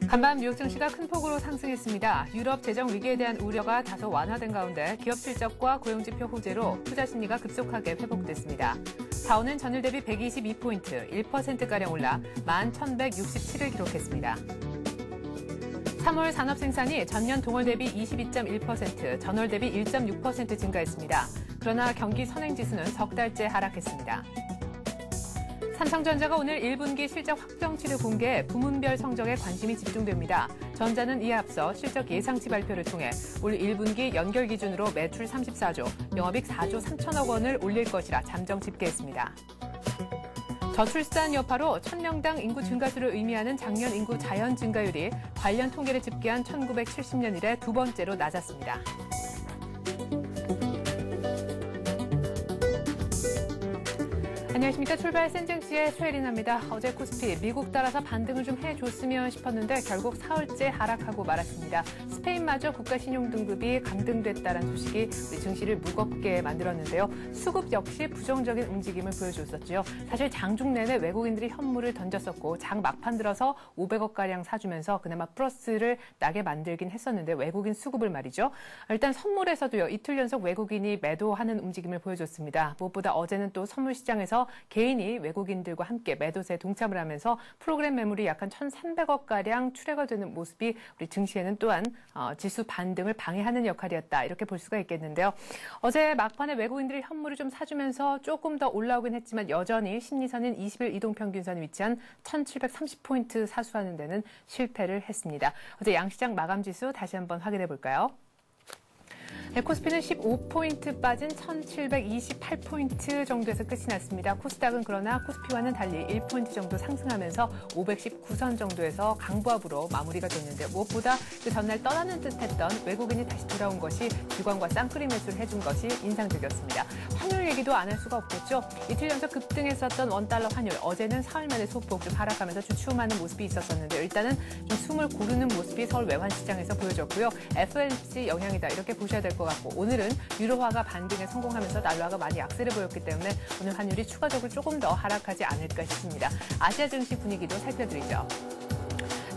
간밤 뉴욕 증시가 큰 폭으로 상승했습니다. 유럽 재정 위기에 대한 우려가 다소 완화된 가운데 기업 실적과 고용지표 호재로 투자 심리가 급속하게 회복됐습니다. 다우는 전일 대비 122포인트, 1%가량 올라 11,167을 기록했습니다. 3월 산업 생산이 전년 동월 대비 22.1%, 전월 대비 1.6% 증가했습니다. 그러나 경기 선행지수는 석 달째 하락했습니다. 삼성전자가 오늘 1분기 실적 확정치를 공개해 부문별 성적에 관심이 집중됩니다. 전자는 이에 앞서 실적 예상치 발표를 통해 올 1분기 연결 기준으로 매출 34조, 영업이익 4조 3천억 원을 올릴 것이라 잠정 집계했습니다. 저출산 여파로 1000명당 인구 증가수를 의미하는 작년 인구 자연 증가율이 관련 통계를 집계한 1970년 이래 두 번째로 낮았습니다. 안녕하십니까. 출발 센증시의 최혜린입니다. 어제 코스피 미국 따라서 반등을 좀 해줬으면 싶었는데 결국 사흘째 하락하고 말았습니다. 스페인마저 국가신용등급이 감등됐다는 소식이 우리 증시를 무겁게 만들었는데요. 수급 역시 부정적인 움직임을 보여줬었죠. 사실 장중 내내 외국인들이 현물을 던졌었고 장 막판 들어서 500억가량 사주면서 그나마 플러스를 나게 만들긴 했었는데 외국인 수급을 말이죠. 일단 선물에서도요. 이틀 연속 외국인이 매도하는 움직임을 보여줬습니다. 무엇보다 어제는 또 선물 시장에서 개인이 외국인들과 함께 매도세에 동참을 하면서 프로그램 매물이 약 1,300억가량 출회가 되는 모습이 우리 증시에는 또한 지수 반등을 방해하는 역할이었다. 이렇게 볼 수가 있겠는데요. 어제 막판에 외국인들이 현물을 좀 사주면서 조금 더 올라오긴 했지만 여전히 심리선인 20일 이동평균선에 위치한 1,730포인트 사수하는 데는 실패를 했습니다. 어제 양시장 마감지수 다시 한번 확인해 볼까요? 코스피는 15포인트 빠진 1,728포인트 정도에서 끝이 났습니다. 코스닥은 그러나 코스피와는 달리 1포인트 정도 상승하면서 519선 정도에서 강보합으로 마무리가 됐는데 무엇보다 그 전날 떠나는 듯했던 외국인이 다시 돌아온 것이 기관과 쌍끌이 매수를 해준 것이 인상적이었습니다. 환율 얘기도 안 할 수가 없겠죠. 이틀 연속 급등했었던 원달러 환율 어제는 사흘 만에 소폭 좀 하락하면서 주춤하는 모습이 있었었는데 일단은 좀 숨을 고르는 모습이 서울 외환시장에서 보여졌고요. FOMC 영향이다 이렇게 보셔야 될 것 같고 오늘은 유로화가 반등에 성공하면서 달러가 많이 약세를 보였기 때문에 오늘 환율이 추가적으로 조금 더 하락하지 않을까 싶습니다. 아시아 증시 분위기도 살펴드리죠.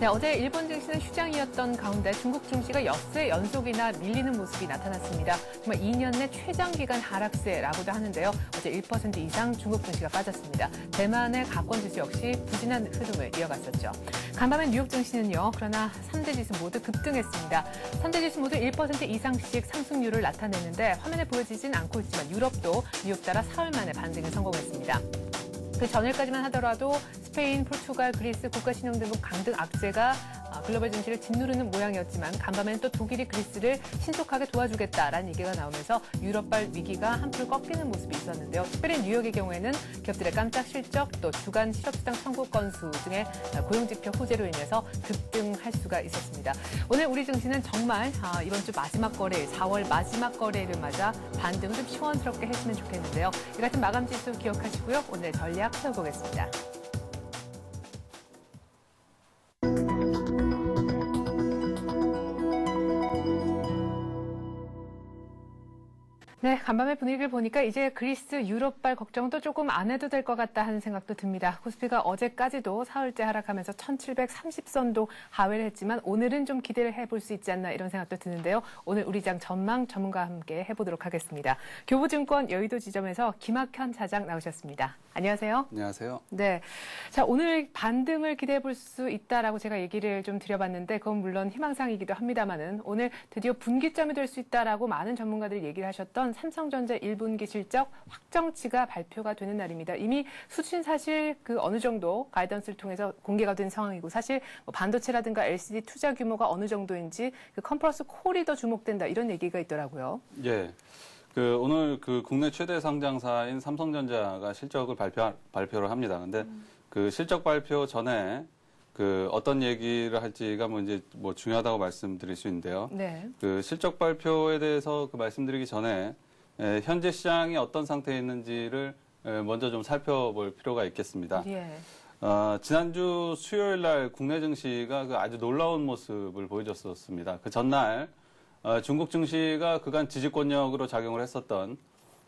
네, 어제 일본 증시는 휴장이었던 가운데 중국 증시가 엿새 연속이나 밀리는 모습이 나타났습니다. 정말 2년 내 최장기간 하락세라고도 하는데요. 어제 1% 이상 중국 증시가 빠졌습니다. 대만의 가권 지수 역시 부진한 흐름을 이어갔었죠. 간밤에 뉴욕 증시는요. 그러나 3대 지수 모두 급등했습니다. 3대 지수 모두 1% 이상씩 상승률을 나타내는데 화면에 보여지진 않고 있지만 유럽도 뉴욕 따라 사흘 만에 반등에 성공했습니다. 그 전일까지만 하더라도 스페인, 포르투갈, 그리스 국가신용등급 강등 악재가 글로벌 증시를 짓누르는 모양이었지만 간밤에는 또 독일이 그리스를 신속하게 도와주겠다라는 얘기가 나오면서 유럽발 위기가 한풀 꺾이는 모습이 있었는데요. 특별히 뉴욕의 경우에는 기업들의 깜짝 실적 또 주간 실업수당 청구 건수 등의 고용지표 호재로 인해서 급등할 수가 있었습니다. 오늘 우리 증시는 정말 이번 주 마지막 거래일, 4월 마지막 거래일을 맞아 반등을 좀 시원스럽게 했으면 좋겠는데요. 이 같은 마감지수 기억하시고요. 오늘 전략 살펴보겠습니다. 네, 간밤의 분위기를 보니까 이제 그리스, 유럽발 걱정도 조금 안 해도 될 것 같다 하는 생각도 듭니다. 코스피가 어제까지도 사흘째 하락하면서 1,730선도 하회를 했지만 오늘은 좀 기대를 해볼 수 있지 않나 이런 생각도 드는데요. 오늘 우리장 전망 전문가와 함께 해보도록 하겠습니다. 교보증권 여의도 지점에서 김학현 차장 나오셨습니다. 안녕하세요. 안녕하세요. 네, 자 오늘 반등을 기대해 볼 수 있다라고 제가 얘기를 좀 드려봤는데 그건 물론 희망사항이기도 합니다만은 오늘 드디어 분기점이 될 수 있다라고 많은 전문가들이 얘기를 하셨던 삼성전자 1분기 실적 확정치가 발표가 되는 날입니다. 이미 수치는 사실 그 어느 정도 가이던스를 통해서 공개가 된 상황이고 사실 뭐 반도체라든가 LCD 투자 규모가 어느 정도인지 그 컨퍼런스 콜이 더 주목된다 이런 얘기가 있더라고요. 예. 오늘 국내 최대 상장사인 삼성전자가 실적을 발표를 합니다. 근데 그 실적 발표 전에 어떤 얘기를 할지가 이제 중요하다고 말씀드릴 수 있는데요. 네. 실적 발표에 대해서 말씀드리기 전에 현재 시장이 어떤 상태에 있는지를 먼저 좀 살펴볼 필요가 있겠습니다. 예. 지난주 수요일 날 국내 증시가 아주 놀라운 모습을 보여줬었습니다. 그 전날 중국 증시가 그간 지지권력으로 작용을 했었던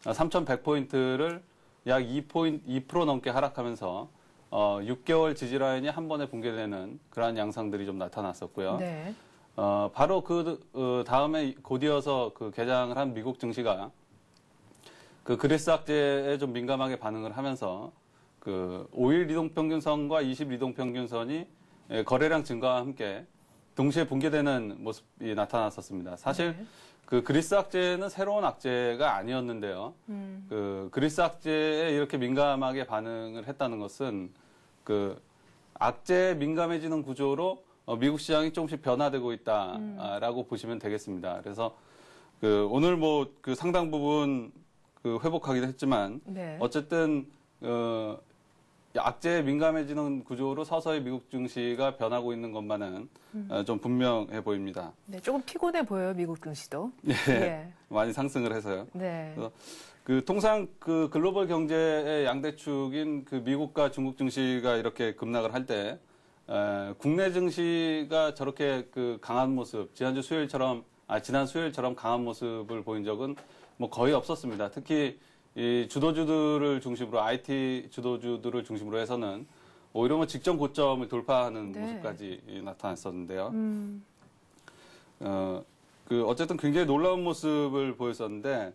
3,100포인트를 약 2% 넘게 하락하면서 6개월 지지 라인이 한 번에 붕괴되는 그러한 양상들이 좀 나타났었고요. 네. 바로 다음에 곧이어서 그 개장을 한 미국 증시가 그 그리스 악재에 좀 민감하게 반응을 하면서 그 5일 이동평균선과 20일 이동평균선이 거래량 증가와 함께 동시에 붕괴되는 모습이 나타났었습니다. 사실 네. 그 그리스 악재는 새로운 악재가 아니었는데요. 그 그리스 악재에 이렇게 민감하게 반응을 했다는 것은 그 악재에 민감해지는 구조로 미국 시장이 조금씩 변화되고 있다라고 보시면 되겠습니다. 그래서 그 오늘 뭐 그 상당 부분 그 회복하기도 했지만 네. 어쨌든 악재에 민감해지는 구조로 서서히 미국 증시가 변하고 있는 것만은 좀 분명해 보입니다. 네, 조금 피곤해 보여요, 미국 증시도. 예, 예. 많이 상승을 해서요. 네. 그래서 그 통상 그 글로벌 경제의 양대축인 그 미국과 중국 증시가 이렇게 급락을 할 때 국내 증시가 저렇게 그 강한 모습, 지난 수요일처럼 강한 모습을 보인 적은 뭐 거의 없었습니다. 특히 이 주도주들을 중심으로 IT 주도주들을 중심으로 해서는 오히려 뭐 직전 고점을 돌파하는 네. 모습까지 나타났었는데요. 그 어쨌든 굉장히 놀라운 모습을 보였었는데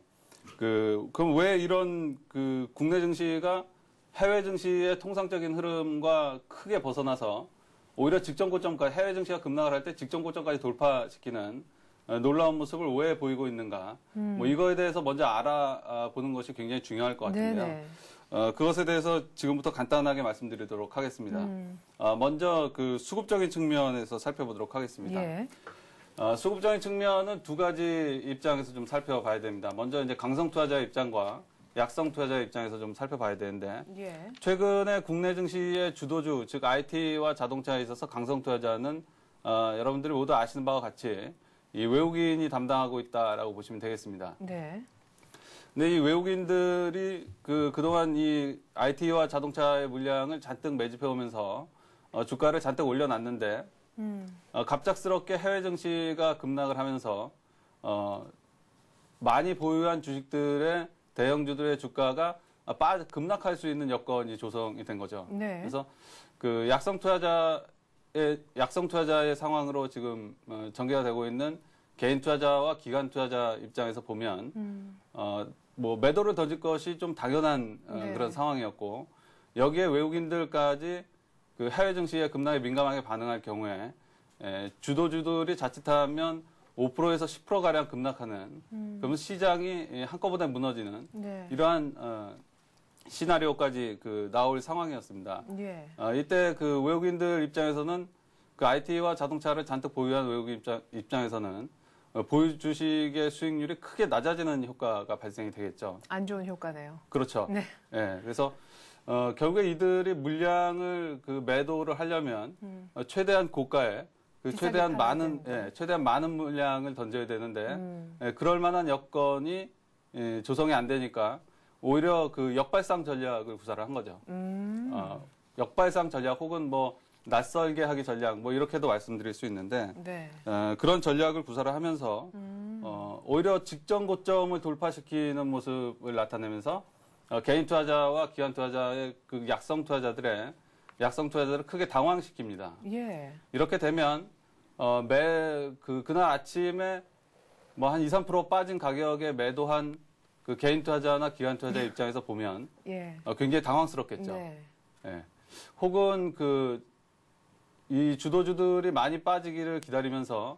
그럼 왜 이런 그 국내 증시가 해외 증시의 통상적인 흐름과 크게 벗어나서 오히려 직전 고점까지 해외 증시가 급락을 할 때 직전 고점까지 돌파시키는 놀라운 모습을 왜 보이고 있는가? 뭐 이거에 대해서 먼저 알아보는 것이 굉장히 중요할 것 같은데요. 네네. 그것에 대해서 지금부터 간단하게 말씀드리도록 하겠습니다. 먼저 그 수급적인 측면에서 살펴보도록 하겠습니다. 예. 수급적인 측면은 두 가지 입장에서 좀 살펴봐야 됩니다. 먼저 이제 강성 투자자 입장과 약성 투자자 입장에서 좀 살펴봐야 되는데 예. 최근에 국내 증시의 주도주, 즉 IT와 자동차에 있어서 강성 투자자는 여러분들이 모두 아시는 바와 같이 이 외국인이 담당하고 있다라고 보시면 되겠습니다. 네. 근데 이 외국인들이 그동안 이 IT와 자동차의 물량을 잔뜩 매집해 오면서 주가를 잔뜩 올려놨는데 갑작스럽게 해외 증시가 급락을 하면서 많이 보유한 주식들의 대형주들의 주가가 급락할 수 있는 여건이 조성이 된 거죠. 네. 그래서 그 약성 투자자의 상황으로 지금 전개가 되고 있는 개인 투자자와 기관 투자자 입장에서 보면 뭐 매도를 던질 것이 좀 당연한 네. 그런 상황이었고 여기에 외국인들까지 그 해외 증시의 급락에 민감하게 반응할 경우에 주도주들이 자칫하면 5%에서 10% 가량 급락하는 그러면 시장이 한꺼번에 무너지는 네. 이러한 시나리오까지 나올 상황이었습니다. 예. 이때 그 외국인들 입장에서는 그 IT와 자동차를 잔뜩 보유한 외국인 입장에서는 보유 주식의 수익률이 크게 낮아지는 효과가 발생이 되겠죠. 안 좋은 효과네요. 그렇죠. 네. 예, 그래서 결국에 이들이 물량을 매도를 하려면 최대한 고가에 비싸게 팔아야 되는데. 최대한 많은 물량을 던져야 되는데 그럴 만한 여건이 조성이 안 되니까 오히려 그 역발상 전략을 구사를 한 거죠. 역발상 전략 혹은 뭐 낯설게 하기 전략 뭐 이렇게도 말씀드릴 수 있는데 네. 그런 전략을 구사를 하면서 오히려 직전 고점을 돌파시키는 모습을 나타내면서 개인 투자자와 기관 투자자의 그 약성 투자자들을 크게 당황시킵니다. 예. 이렇게 되면 그날 아침에 뭐 한 2, 3% 빠진 가격에 매도한 그 개인 투자자나 기관 투자자 입장에서 보면 예. 굉장히 당황스럽겠죠. 네. 예. 혹은 이 주도주들이 많이 빠지기를 기다리면서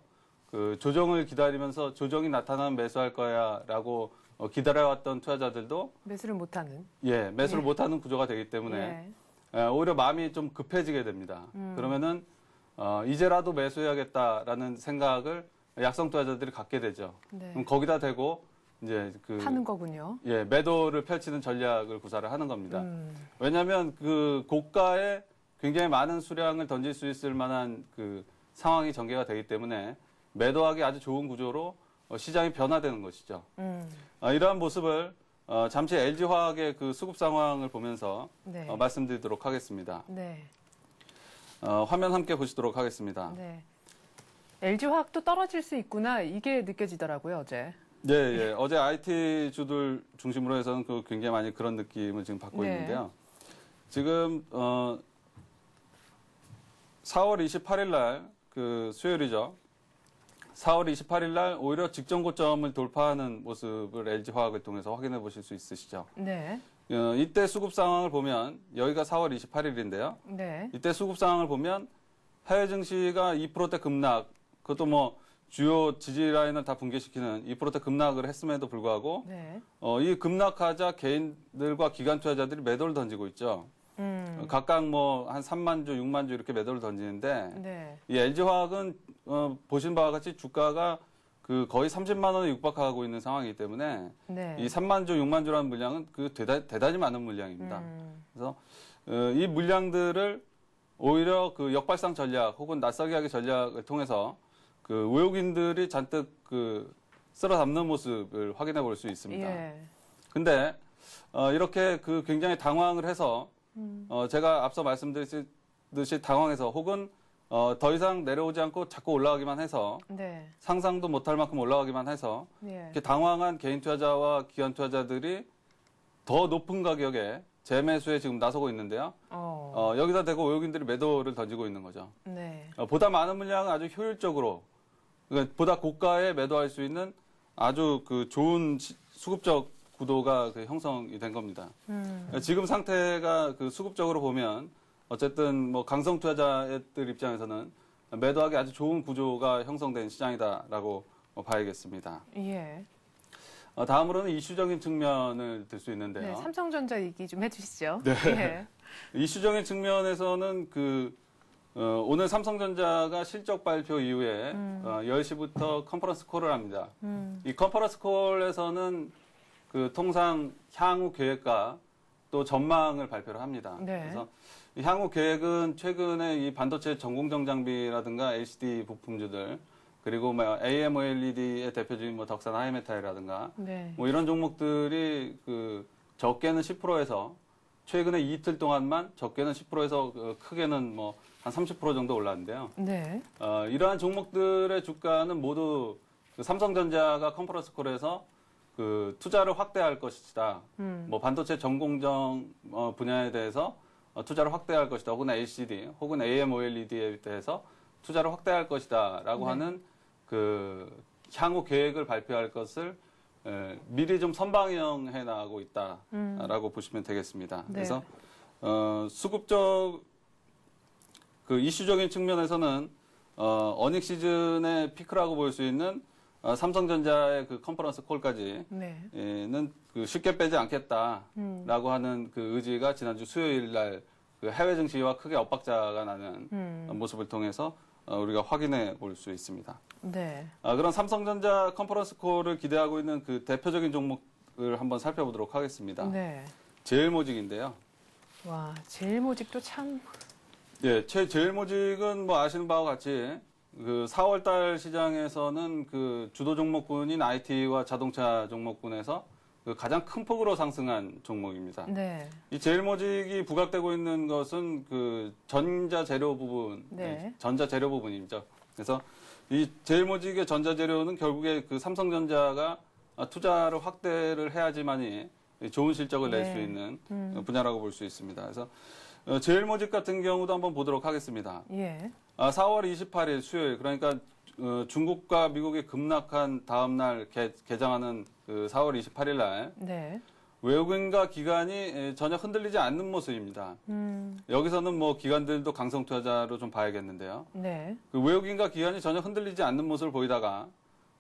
조정을 기다리면서 조정이 나타나면 매수할 거야라고 기다려왔던 투자자들도 매수를 못하는. 매수를 못하는 구조가 되기 때문에 오히려 마음이 좀 급해지게 됩니다. 그러면은 이제라도 매수해야겠다라는 생각을 약성 투자자들이 갖게 되죠. 네. 그럼 거기다 대고 이제 파는 거군요. 매도를 펼치는 전략을 구사를 하는 겁니다. 왜냐하면 고가에 굉장히 많은 수량을 던질 수 있을 만한 상황이 전개가 되기 때문에 매도하기 아주 좋은 구조로 시장이 변화되는 것이죠. 이러한 모습을 잠시 LG화학의 수급 상황을 보면서 네. 말씀드리도록 하겠습니다. 네. 화면 함께 보시도록 하겠습니다. 네. LG화학도 떨어질 수 있구나 이게 느껴지더라고요 어제. 네, 어제 IT 주들 중심으로 해서는 굉장히 많이 그런 느낌을 지금 받고 네. 있는데요. 지금 4월 28일 날 그 수요일이죠. 4월 28일 날 오히려 직전 고점을 돌파하는 모습을 LG화학을 통해서 확인해 보실 수 있으시죠. 네. 이때 수급 상황을 보면 여기가 4월 28일인데요. 네. 이때 수급 상황을 보면 해외 증시가 2%대 급락, 그것도 뭐 주요 지지 라인을 다 붕괴시키는 2%대 급락을 했음에도 불구하고 네. 이 급락하자 개인들과 기관 투자자들이 매도를 던지고 있죠. 각각 뭐 한 3만 주, 6만 주 이렇게 매도를 던지는데 네. 이 LG화학은 보신 바와 같이 주가가 그 거의 30만 원에 육박하고 있는 상황이기 때문에 네. 이 3만 주, 6만 주라는 물량은 그 대단히 많은 물량입니다. 그래서 이 물량들을 오히려 그 역발상 전략 혹은 낯설게 하기 전략을 통해서 그 외국인들이 잔뜩 그 쓸어 담는 모습을 확인해 볼 수 있습니다. 예. 근데 이렇게 그 굉장히 당황을 해서 제가 앞서 말씀드렸듯이 당황해서 혹은 더 이상 내려오지 않고 자꾸 올라가기만 해서 네. 상상도 못할 만큼 올라가기만 해서 예. 이렇게 당황한 개인 투자자와 기관 투자자들이 더 높은 가격에 재매수에 지금 나서고 있는데요. 여기다 대고 외국인들이 매도를 던지고 있는 거죠. 네. 보다 많은 물량은 아주 효율적으로, 그러니까 보다 고가에 매도할 수 있는 아주 그 좋은 수급적 구도가 그 형성이 된 겁니다. 지금 상태가 그 수급적으로 보면 어쨌든 뭐 강성 투자자들 입장에서는 매도하기 아주 좋은 구조가 형성된 시장이다라고 봐야겠습니다. 예. 다음으로는 이슈적인 측면을 들 수 있는데요. 네, 삼성전자 얘기 좀 해주시죠. 네. 예. 이슈적인 측면에서는 오늘 삼성전자가 실적 발표 이후에 10시부터 컨퍼런스 콜을 합니다. 이 컨퍼런스 콜에서는 그 통상 향후 계획과 또 전망을 발표를 합니다. 네. 그래서 이 향후 계획은 최근에 이 반도체 전공정 장비라든가 LCD 부품주들 그리고 뭐 AMOLED의 대표적인 뭐 덕산 하이메탈이라든가 네. 뭐 이런 종목들이 그 적게는 10%에서 최근에 이틀 동안만 적게는 10%에서 크게는 뭐 한 30% 정도 올랐는데요. 네. 이러한 종목들의 주가는 모두 그 삼성전자가 컨퍼런스 콜에서 그 투자를 확대할 것이다. 뭐 반도체 전공정 분야에 대해서 투자를 확대할 것이다. 혹은 LCD, 혹은 AMOLED에 대해서 투자를 확대할 것이다라고 네. 하는 그 향후 계획을 발표할 것을 미리 좀 선방형해 나가고 있다라고 보시면 되겠습니다. 네. 그래서 수급적 그 이슈적인 측면에서는 어닝 시즌의 피크라고 볼 수 있는 삼성전자의 그 컨퍼런스 콜까지는 네. 그 쉽게 빼지 않겠다라고 하는 그 의지가 지난주 수요일 날 그 해외 증시와 크게 엇박자가 나는 모습을 통해서 우리가 확인해 볼 수 있습니다. 네. 그런 삼성전자 컨퍼런스 콜을 기대하고 있는 그 대표적인 종목을 한번 살펴보도록 하겠습니다. 네. 제일모직인데요. 와, 제일모직도 참. 예, 제일모직은 뭐 아시는 바와 같이 그 4월 달 시장에서는 그 주도 종목군인 IT와 자동차 종목군에서 그 가장 큰 폭으로 상승한 종목입니다. 네. 이 제일모직이 부각되고 있는 것은 그 전자재료 부분, 네. 전자재료 부분이죠. 그래서 이 제일모직의 전자재료는 결국에 그 삼성전자가 투자를 확대를 해야지만이 좋은 실적을 낼 수 네. 있는 분야라고 볼 수 있습니다. 그래서 제일모직 같은 경우도 한번 보도록 하겠습니다. 예. 4월 28일 수요일, 그러니까 중국과 미국이 급락한 다음 날 개장하는 그 4월 28일 날 네. 외국인과 기관이 전혀 흔들리지 않는 모습입니다. 여기서는 뭐 기관들도 강성 투자자로 좀 봐야겠는데요. 네. 그 외국인과 기관이 전혀 흔들리지 않는 모습을 보이다가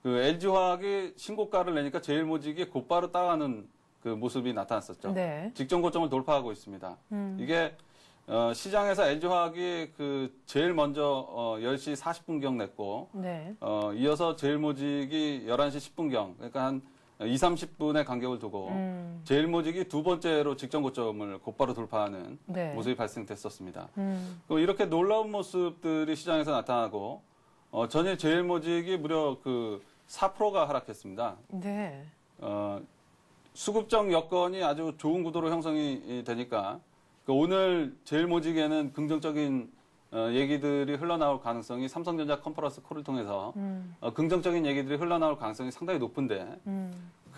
그 LG화학이 신고가를 내니까 제일모직이 곧바로 따라가는 그 모습이 나타났었죠. 네. 직전 고점을 돌파하고 있습니다. 이게 시장에서 LG화학이 그 제일 먼저 10시 40분경 냈고 네. 이어서 제일모직이 11시 10분경, 그러니까 한 2, 30분의 간격을 두고 제일모직이 두 번째로 직전 고점을 곧바로 돌파하는 네. 모습이 발생됐었습니다. 이렇게 놀라운 모습들이 시장에서 나타나고 전일 제일모직이 무려 그 4%가 하락했습니다. 네. 수급적 여건이 아주 좋은 구도로 형성이 되니까 오늘 제일모직에는 긍정적인 얘기들이 흘러나올 가능성이 삼성전자 컨퍼런스 콜을 통해서 긍정적인 얘기들이 흘러나올 가능성이 상당히 높은데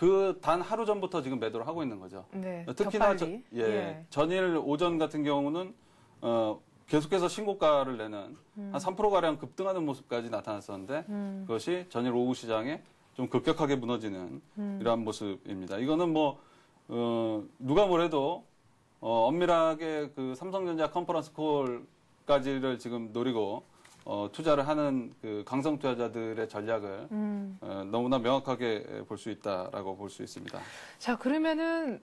그 단 하루 전부터 지금 매도를 하고 있는 거죠. 네. 특히나 예. 전일 오전 같은 경우는 계속해서 신고가를 내는 한 3%가량 급등하는 모습까지 나타났었는데 그것이 전일 오후 시장에 좀 급격하게 무너지는 이러한 모습입니다. 이거는 뭐 누가 뭐래도 엄밀하게 그 삼성전자 컨퍼런스 콜까지를 지금 노리고 투자를 하는 그 강성 투자자들의 전략을 너무나 명확하게 볼 수 있다라고 볼 수 있습니다. 자, 그러면은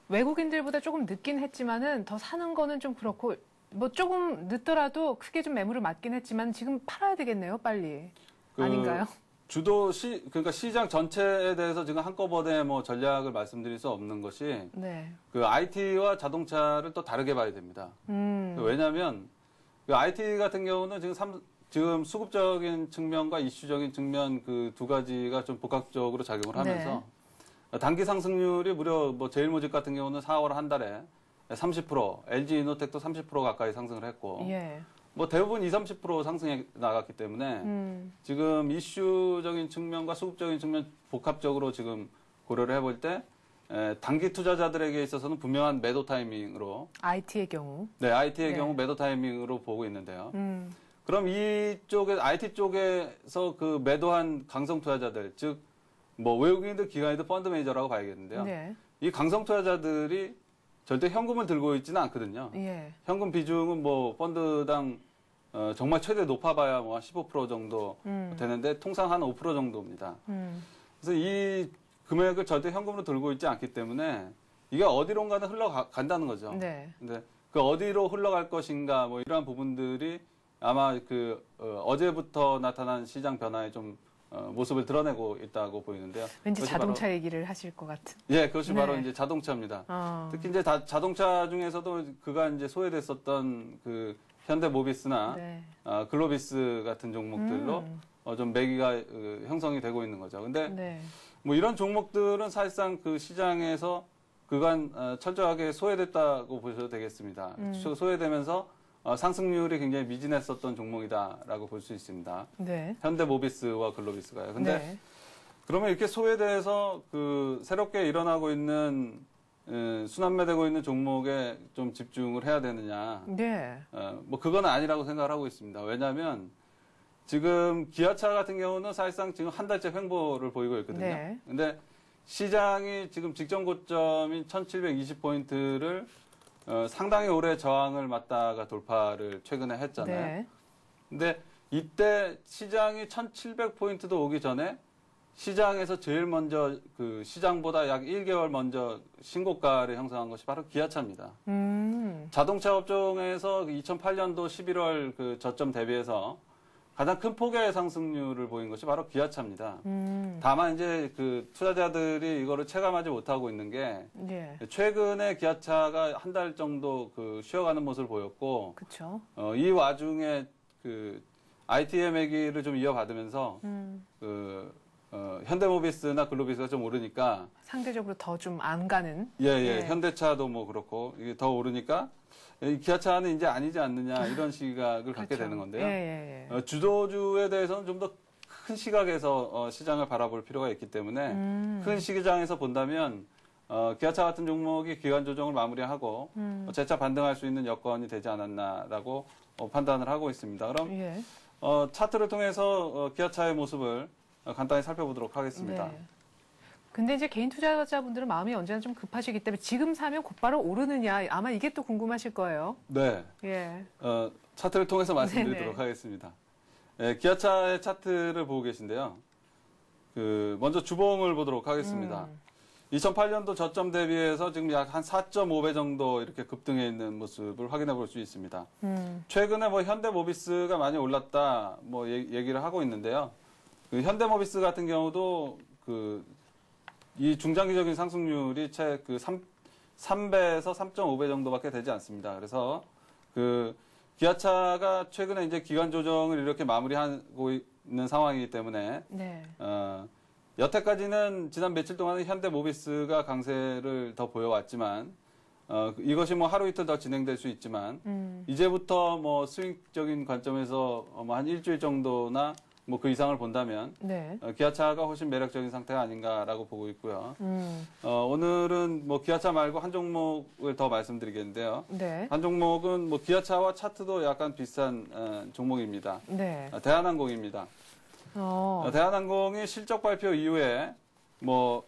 외국인들보다 조금 늦긴 했지만은 더 사는 거는 좀 그렇고 뭐 조금 늦더라도 크게 좀 매물을 맞긴 했지만 지금 팔아야 되겠네요, 빨리. 아닌가요? 그러니까 시장 전체에 대해서 지금 한꺼번에 뭐 전략을 말씀드릴 수 없는 것이 네. 그 IT와 자동차를 또 다르게 봐야 됩니다. 왜냐하면 그 IT 같은 경우는 지금 수급적인 측면과 이슈적인 측면 그 두 가지가 좀 복합적으로 작용을 하면서 단기 상승률이 무려 뭐 제일모직 같은 경우는 4월 한 달에 30%, LG이노텍도 30% 가까이 상승을 했고, 예. 뭐 대부분 20, 30% 상승해 나갔기 때문에 지금 이슈적인 측면과 수급적인 측면 복합적으로 지금 고려를 해볼 때 단기 투자자들에게 있어서는 분명한 매도 타이밍으로 IT의 경우. 네, IT의 네. 경우 매도 타이밍으로 보고 있는데요. 그럼 이쪽에 IT 쪽에서 그 매도한 강성 투자자들, 즉 뭐 외국인들, 기관이든 펀드 매니저라고 봐야겠는데요. 네. 이 강성 투자자들이 절대 현금을 들고 있지는 않거든요. 예. 현금 비중은 뭐 펀드당 정말 최대 높아봐야 뭐 15% 정도 되는데 통상 한 5% 정도입니다. 그래서 이 금액을 절대 현금으로 들고 있지 않기 때문에 이게 어디론가는 흘러간다는 거죠. 네. 근데 그 어디로 흘러갈 것인가 뭐 이러한 부분들이 아마 그 어제부터 나타난 시장 변화에 좀 모습을 드러내고 있다고 보이는데요. 왠지 자동차 얘기를 하실 것 같은. 예, 그것이 네. 바로 이제 자동차입니다. 특히 이제 자동차 중에서도 그간 이제 소외됐었던 그 현대모비스나 네. 글로비스 같은 종목들로 좀 매기가 형성이 되고 있는 거죠. 근데 네. 뭐 이런 종목들은 사실상 그 시장에서 그간 철저하게 소외됐다고 보셔도 되겠습니다. 소외되면서 상승률이 굉장히 미진했었던 종목이다라고 볼 수 있습니다. 네. 현대모비스와 글로비스가요. 근데 네. 그러면 이렇게 소외돼서 그 새롭게 일어나고 있는 순환매되고 있는 종목에 좀 집중을 해야 되느냐? 네. 뭐 그건 아니라고 생각을 하고 있습니다. 왜냐하면 지금 기아차 같은 경우는 사실상 지금 한 달째 횡보를 보이고 있거든요. 네. 근데 시장이 지금 직전 고점인 1720포인트를 상당히 오래 저항을 맞다가 돌파를 최근에 했잖아요. 네. 근데 이때 시장이 1700포인트도 오기 전에 시장에서 제일 먼저 그 시장보다 약 1개월 먼저 신고가를 형성한 것이 바로 기아차입니다. 자동차 업종에서 2008년도 11월 그 저점 대비해서 가장 큰 폭의 상승률을 보인 것이 바로 기아차입니다. 다만 이제 그 투자자들이 이거를 체감하지 못하고 있는 게 네. 최근에 기아차가 한 달 정도 그 쉬어가는 모습을 보였고, 그렇죠. 이 와중에 그 IT의 매기를 좀 이어받으면서 현대모비스나 글로비스가 좀 오르니까 상대적으로 더 좀 안 가는. 예, 네. 현대차도 뭐 그렇고 이게 더 오르니까 이 기아차는 이제 아니지 않느냐 이런 시각을 갖게 그렇죠. 되는 건데요. 예, 예, 예. 주도주에 대해서는 좀 더 큰 시각에서 시장을 바라볼 필요가 있기 때문에 큰 시장에서 본다면 기아차 같은 종목이 기간 조정을 마무리하고 재차 반등할 수 있는 여건이 되지 않았나라고 판단을 하고 있습니다. 그럼 예. 차트를 통해서 기아차의 모습을 간단히 살펴보도록 하겠습니다. 네. 근데 이제 개인 투자자분들은 마음이 언제나 좀 급하시기 때문에 지금 사면 곧바로 오르느냐 아마 이게 또 궁금하실 거예요. 네. 예. 차트를 통해서 말씀드리도록 네네. 하겠습니다. 예, 기아차의 차트를 보고 계신데요. 먼저 주봉을 보도록 하겠습니다. 2008년도 저점 대비해서 지금 약 한 4.5배 정도 이렇게 급등해 있는 모습을 확인해 볼 수 있습니다. 최근에 뭐 현대모비스가 많이 올랐다 뭐 얘기를 하고 있는데요. 그 현대모비스 같은 경우도 이 중장기적인 상승률이 채 3배에서 3.5배 정도밖에 되지 않습니다. 그래서 기아차가 최근에 이제 기간 조정을 이렇게 마무리하고 있는 상황이기 때문에 네. 여태까지는 지난 며칠 동안은 현대모비스가 강세를 더 보여왔지만 이것이 뭐 하루 이틀 더 진행될 수 있지만 이제부터 뭐 수익적인 관점에서 뭐 한 일주일 정도나 뭐 그 이상을 본다면 네. 기아차가 훨씬 매력적인 상태가 아닌가라고 보고 있고요. 오늘은 뭐 기아차 말고 한 종목을 더 말씀드리겠는데요. 네. 한 종목은 뭐 기아차와 차트도 약간 비슷한 종목입니다. 네. 대한항공입니다. 대한항공이 실적 발표 이후에 뭐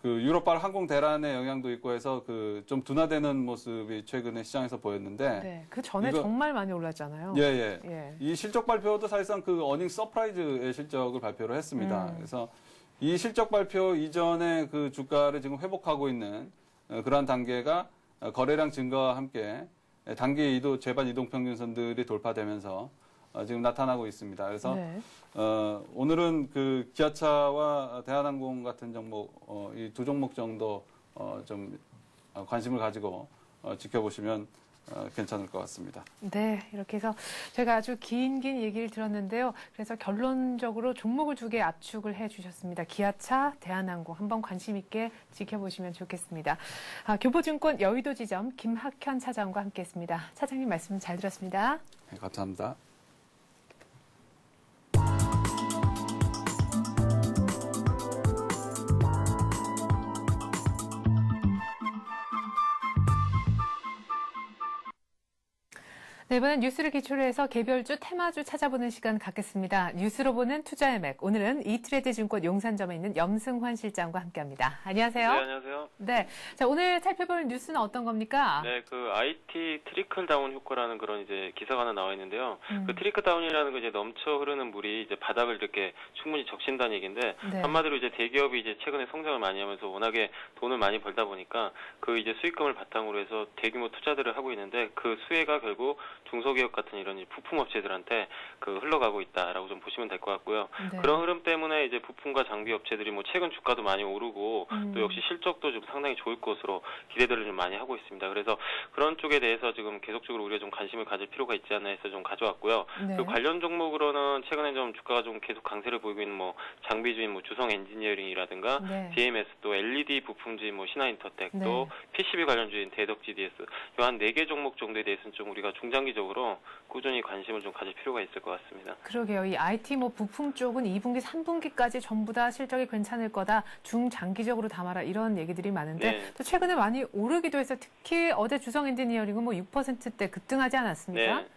그 유럽발 항공 대란의 영향도 있고 해서 그 좀 둔화되는 모습이 최근에 시장에서 보였는데 네. 그 전에 정말 많이 올랐잖아요. 예. 이 실적 발표도 사실상 그 어닝 서프라이즈의 실적을 발표를 했습니다. 그래서 이 실적 발표 이전에 그 주가를 지금 회복하고 있는 그러한 단계가 거래량 증가와 함께 단기 재반 이동 평균선들이 돌파되면서 지금 나타나고 있습니다. 그래서 네. 오늘은 그 기아차와 대한항공 같은 종목, 이 두 종목 정도 좀 관심을 가지고 지켜보시면 괜찮을 것 같습니다. 네, 이렇게 해서 제가 아주 긴 얘기를 들었는데요. 그래서 결론적으로 종목을 2개 압축을 해주셨습니다. 기아차, 대한항공 한번 관심 있게 지켜보시면 좋겠습니다. 교보증권 여의도 지점 김학현 차장과 함께했습니다. 차장님 말씀 잘 들었습니다. 네, 감사합니다. 네, 이번엔 뉴스를 기초로 해서 개별주, 테마주 찾아보는 시간 갖겠습니다. 뉴스로 보는 투자의 맥. 오늘은 이트레드 증권 용산점에 있는 염승환 실장과 함께합니다. 안녕하세요. 네, 안녕하세요. 네, 자 오늘 살펴볼 뉴스는 어떤 겁니까? 네, 그 IT 트리클 다운 효과라는 그런 이제 기사가 하나 나와 있는데요. 그 트리클 다운이라는 거 이제 넘쳐 흐르는 물이 이제 바닥을 이렇게 충분히 적신다는 얘기인데 네. 한마디로 이제 대기업이 이제 최근에 성장을 많이 하면서 워낙에 돈을 많이 벌다 보니까 그 이제 수익금을 바탕으로 해서 대규모 투자들을 하고 있는데 그 수혜가 결국 중소기업 같은 이런 부품 업체들한테 그 흘러가고 있다라고 좀 보시면 될 것 같고요. 네. 그런 흐름 때문에 이제 부품과 장비 업체들이 뭐 최근 주가도 많이 오르고 또 역시 실적도 좀 상당히 좋을 것으로 기대들을 좀 많이 하고 있습니다. 그래서 그런 쪽에 대해서 지금 계속적으로 우리가 좀 관심을 가질 필요가 있지 않나 해서 좀 가져왔고요. 네. 그 관련 종목으로는 최근에 좀 주가가 좀 계속 강세를 보이고 있는 뭐 장비주인 뭐 주성 엔지니어링이라든가 네. DMS 또 LED 부품주인 뭐 신화인터텍 네. 또 PCB 관련주인 대덕 GDS 요 한 4개 종목 정도에 대해서는 좀 우리가 중장기적으로 꾸준히 관심을 좀 가질 필요가 있을 것 같습니다. 그러게요. 이 IT 뭐 부품 쪽은 2분기, 3분기까지 전부 다 실적이 괜찮을 거다. 중장기적으로 담아라. 이런 얘기들이 많은데 네. 또 최근에 많이 오르기도 해서 특히 어제 주성 엔지니어링은 뭐 6%대 급등하지 않았습니까? 네.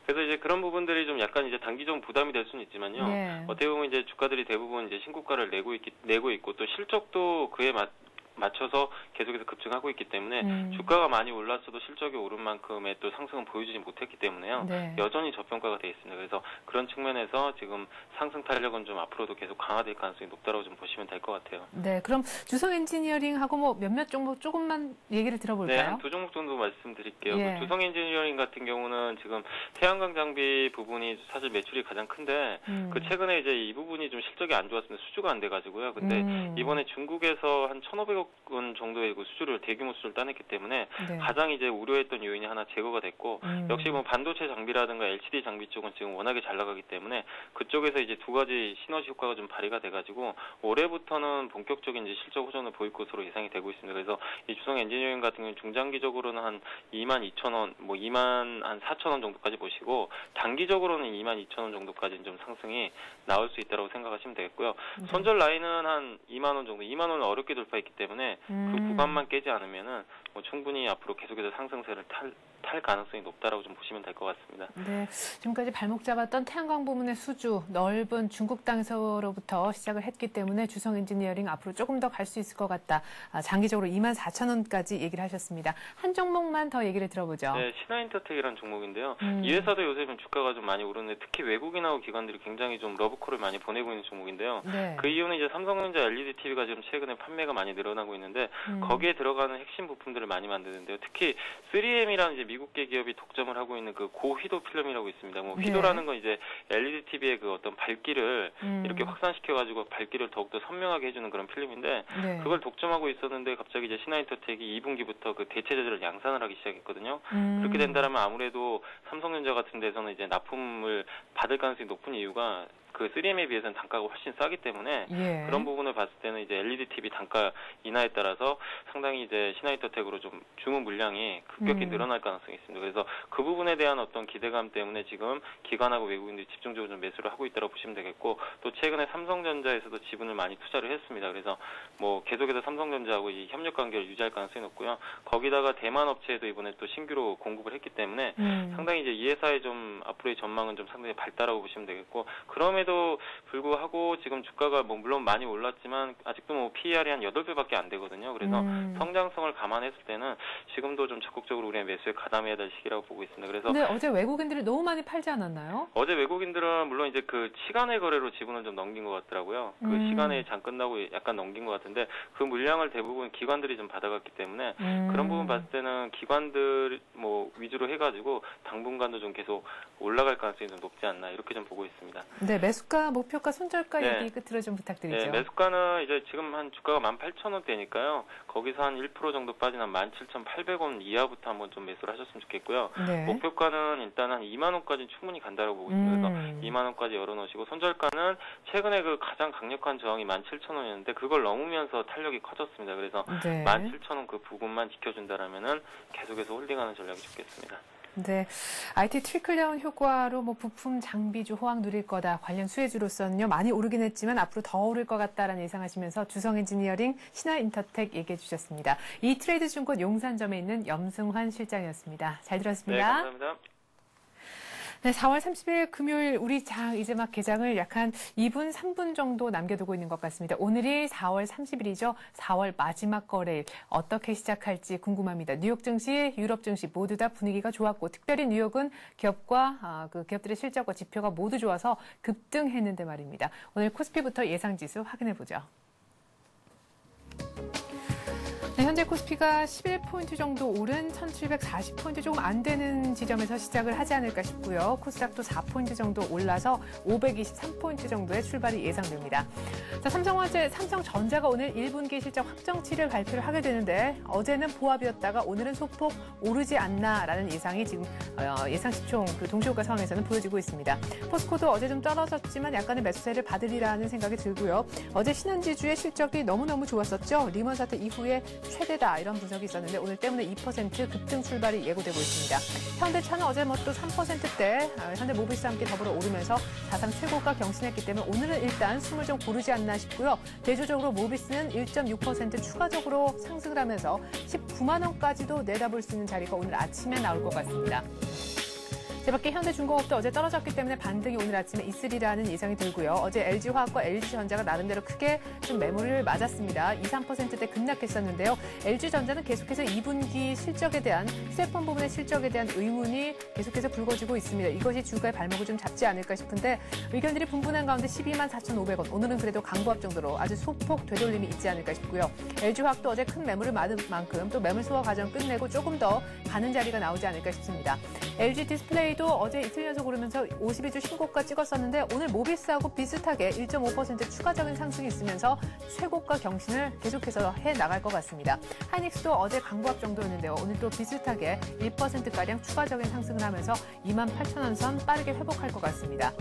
그래서 이제 그런 부분들이 좀 약간 이제 단기적으로 부담이 될 수는 있지만요. 네. 어떻게 보면 이제 주가들이 대부분 이제 신고가를 내고 있고 또 실적도 그에 맞춰서 계속해서 급증하고 있기 때문에 주가가 많이 올랐어도 실적이 오른 만큼의 또 상승은 보여주지 못했기 때문에요. 네. 여전히 저평가가 돼 있습니다. 그래서 그런 측면에서 지금 상승 탄력은 좀 앞으로도 계속 강화될 가능성이 높다고 좀 보시면 될 것 같아요. 네, 그럼 주성 엔지니어링하고 뭐 몇몇 종목 조금만 얘기를 네, 들어볼까요? 한 2종목 정도 말씀드릴게요. 예. 그 주성 엔지니어링 같은 경우는 지금 태양광 장비 부분이 사실 매출이 가장 큰데 그 최근에 이제 이 부분이 좀 실적이 안 좋았습니다. 수주가 안 돼가지고요. 근데 이번에 중국에서 한 1,500억 원 정도의 그 수주를 대규모 수주를 따냈기 때문에 네. 가장 이제 우려했던 요인이 하나 제거가 됐고 역시 뭐 반도체 장비라든가 LCD 장비 쪽은 지금 워낙에 잘 나가기 때문에 그쪽에서 이제 2가지 시너지 효과가 좀 발휘가 돼가지고 올해부터는 본격적인 이제 실적 호전을 보일 것으로 예상이 되고 있습니다. 그래서 이 주성 엔지니어링 같은 경우는 중장기적으로는 한 22,000원, 뭐 24,000원 정도까지 보시고 단기적으로는 22,000원 정도까지는 좀 상승이 나올 수 있다고 생각하시면 되겠고요. 네. 손절 라인은 한 2만 원 정도, 2만 원을 어렵게 돌파했기 때문에 그 구간만 깨지 않으면은 뭐 충분히 앞으로 계속해서 상승세를 탈 가능성이 높다라고 좀 보시면 될 것 같습니다. 네, 지금까지 발목 잡았던 태양광 부문의 수주, 넓은 중국 땅에서로부터 시작을 했기 때문에 주성 엔지니어링 앞으로 조금 더 갈 수 있을 것 같다. 장기적으로 24,000원까지 얘기를 하셨습니다. 한 종목만 더 얘기를 들어보죠. 네, 신화인터텍이라는 종목인데요. 이 회사도 요새 좀 주가가 좀 많이 오르는데 특히 외국인하고 기관들이 굉장히 좀 러브콜을 많이 보내고 있는 종목인데요. 네. 그 이유는 이제 삼성전자 LED TV가 지금 최근에 판매가 많이 늘어나고 있는데 거기에 들어가는 핵심 부품들을 많이 만드는데요. 특히 3M이라는 이제 미국계 기업이 독점을 하고 있는 그 고휘도 필름이라고 있습니다. 뭐 휘도라는 건 이제 LED TV의 그 어떤 밝기를 이렇게 확산시켜가지고 밝기를 더욱더 선명하게 해주는 그런 필름인데 네. 그걸 독점하고 있었는데 갑자기 이제 신화인터텍이 2분기부터 그 대체 제재를 양산을 하기 시작했거든요. 그렇게 된다면 아무래도 삼성전자 같은 데서는 이제 납품을 받을 가능성이 높은 이유가 그 그 3M에 비해서는 단가가 훨씬 싸기 때문에 예. 그런 부분을 봤을 때는 이제 LED TV 단가 인하에 따라서 상당히 이제 신화인터텍으로 좀 주문 물량이 급격히 늘어날 가능성이 있습니다. 그래서 그 부분에 대한 어떤 기대감 때문에 지금 기관하고 외국인들이 집중적으로 좀 매수를 하고 있다고 보시면 되겠고, 또 최근에 삼성전자에서도 지분을 많이 투자를 했습니다. 그래서 뭐 계속해서 삼성전자하고 이 협력 관계를 유지할 가능성이 높고요. 거기다가 대만 업체에도 이번에 또 신규로 공급을 했기 때문에 상당히 이제 이 회사의 좀 앞으로의 전망은 좀 상당히 밝다라고 보시면 되겠고, 그럼에도 불구하고 지금 주가가 뭐 물론 많이 올랐지만 아직도 뭐 PER이 한 8배밖에 안 되거든요. 그래서 성장성을 감안했을 때는 지금도 좀 적극적으로 우리의 매수에 가담해야 될 시기라고 보고 있습니다. 그래서 근데 어제 외국인들이 너무 많이 팔지 않았나요? 어제 외국인들은 물론 이제 그 시간의 거래로 지분을 좀 넘긴 것 같더라고요. 그 시간에 장 끝나고 약간 넘긴 것 같은데 그 물량을 대부분 기관들이 좀 받아갔기 때문에 그런 부분 봤을 때는 기관들 뭐 위주로 해가지고 당분간도 좀 계속 올라갈 가능성이 좀 높지 않나 이렇게 좀 보고 있습니다. 네, 매수가, 목표가, 손절가 네. 얘기 끝으로 좀 부탁드리죠. 네, 매수가는 이제 지금 한 주가가 18,000원대니까요. 거기서 한 1% 정도 빠진 한 17,800원 이하부터 한번 좀 매수를 하셨으면 좋겠고요. 네. 목표가는 일단 한 2만 원까지 충분히 간다고 보고 있습니다. 그래서 2만 원까지 열어놓으시고, 손절가는 최근에 그 가장 강력한 저항이 17,000원이었는데 그걸 넘으면서 탄력이 커졌습니다. 그래서 네. 17,000원 그 부분만 지켜준다라면은 계속해서 홀딩하는 전략이 좋겠습니다. 네, IT 트리클다운 효과로 뭐 부품, 장비주 호황 누릴 거다. 관련 수혜주로서는요 많이 오르긴 했지만 앞으로 더 오를 것 같다라는 예상하시면서 주성엔지니어링, 신화인터텍 얘기해 주셨습니다. 이 트레이드 증권 용산점에 있는 염승환 실장이었습니다. 잘 들었습니다. 네, 감사합니다. 네, 4월 30일 금요일 우리 장 이제 막 개장을 약 한 2분, 3분 정도 남겨두고 있는 것 같습니다. 오늘이 4월 30일이죠. 4월 마지막 거래일 어떻게 시작할지 궁금합니다. 뉴욕 증시, 유럽 증시 모두 다 분위기가 좋았고, 특별히 뉴욕은 기업과 그 기업들의 실적과 지표가 모두 좋아서 급등했는데 말입니다. 오늘 코스피부터 예상지수 확인해 보죠. 네, 현재 코스피가 11포인트 정도 오른 1740포인트 조금 안 되는 지점에서 시작을 하지 않을까 싶고요. 코스닥도 4포인트 정도 올라서 523포인트 정도의 출발이 예상됩니다. 자, 삼성전자가 오늘 1분기 실적 확정치를 발표를 하게 되는데 어제는 보합이었다가 오늘은 소폭 오르지 않나라는 예상이 지금 예상 시총 그 동시효과 상황에서는 보여지고 있습니다. 포스코도 어제 좀 떨어졌지만 약간의 매수세를 받으리라는 생각이 들고요. 어제 신한지주의 실적이 너무너무 좋았었죠. 리먼 사태 이후에 최대다 이런 분석이 있었는데 오늘 때문에 2% 급등 출발이 예고되고 있습니다. 현대차는 어제 뭐 또 3%대 현대모비스와 함께 더불어 오르면서 사상 최고가 경신했기 때문에 오늘은 일단 숨을 좀 고르지 않나 싶고요. 대조적으로 모비스는 1.6% 추가적으로 상승을 하면서 19만 원까지도 내다볼 수 있는 자리가 오늘 아침에 나올 것 같습니다. 제밖에 현대중공업도 어제 떨어졌기 때문에 반등이 오늘 아침에 있으리라는 예상이 들고요. 어제 LG화학과 LG전자가 나름대로 크게 좀 매물을 맞았습니다. 2, 3%대 급락했었는데요. LG전자는 계속해서 2분기 실적에 대한 휴대폰 부분의 실적에 대한 의문이 계속해서 불거지고 있습니다. 이것이 주가의 발목을 좀 잡지 않을까 싶은데 의견들이 분분한 가운데 12만 4,500원. 오늘은 그래도 강보합 정도로 아주 소폭 되돌림이 있지 않을까 싶고요. LG화학도 어제 큰 매물을 맞은 만큼 또 매물 소화 과정 끝내고 조금 더 가는 자리가 나오지 않을까 싶습니다. LG 디스플레이도 어제 이틀 연속 오르면서 52주 신고가 찍었었는데 오늘 모비스하고 비슷하게 1.5% 추가적인 상승이 있으면서 최고가 경신을 계속해서 해나갈 것 같습니다. 하이닉스도 어제 강보합 정도였는데요. 오늘 또 비슷하게 1%가량 추가적인 상승을 하면서 28,000원 선 빠르게 회복할 것 같습니다.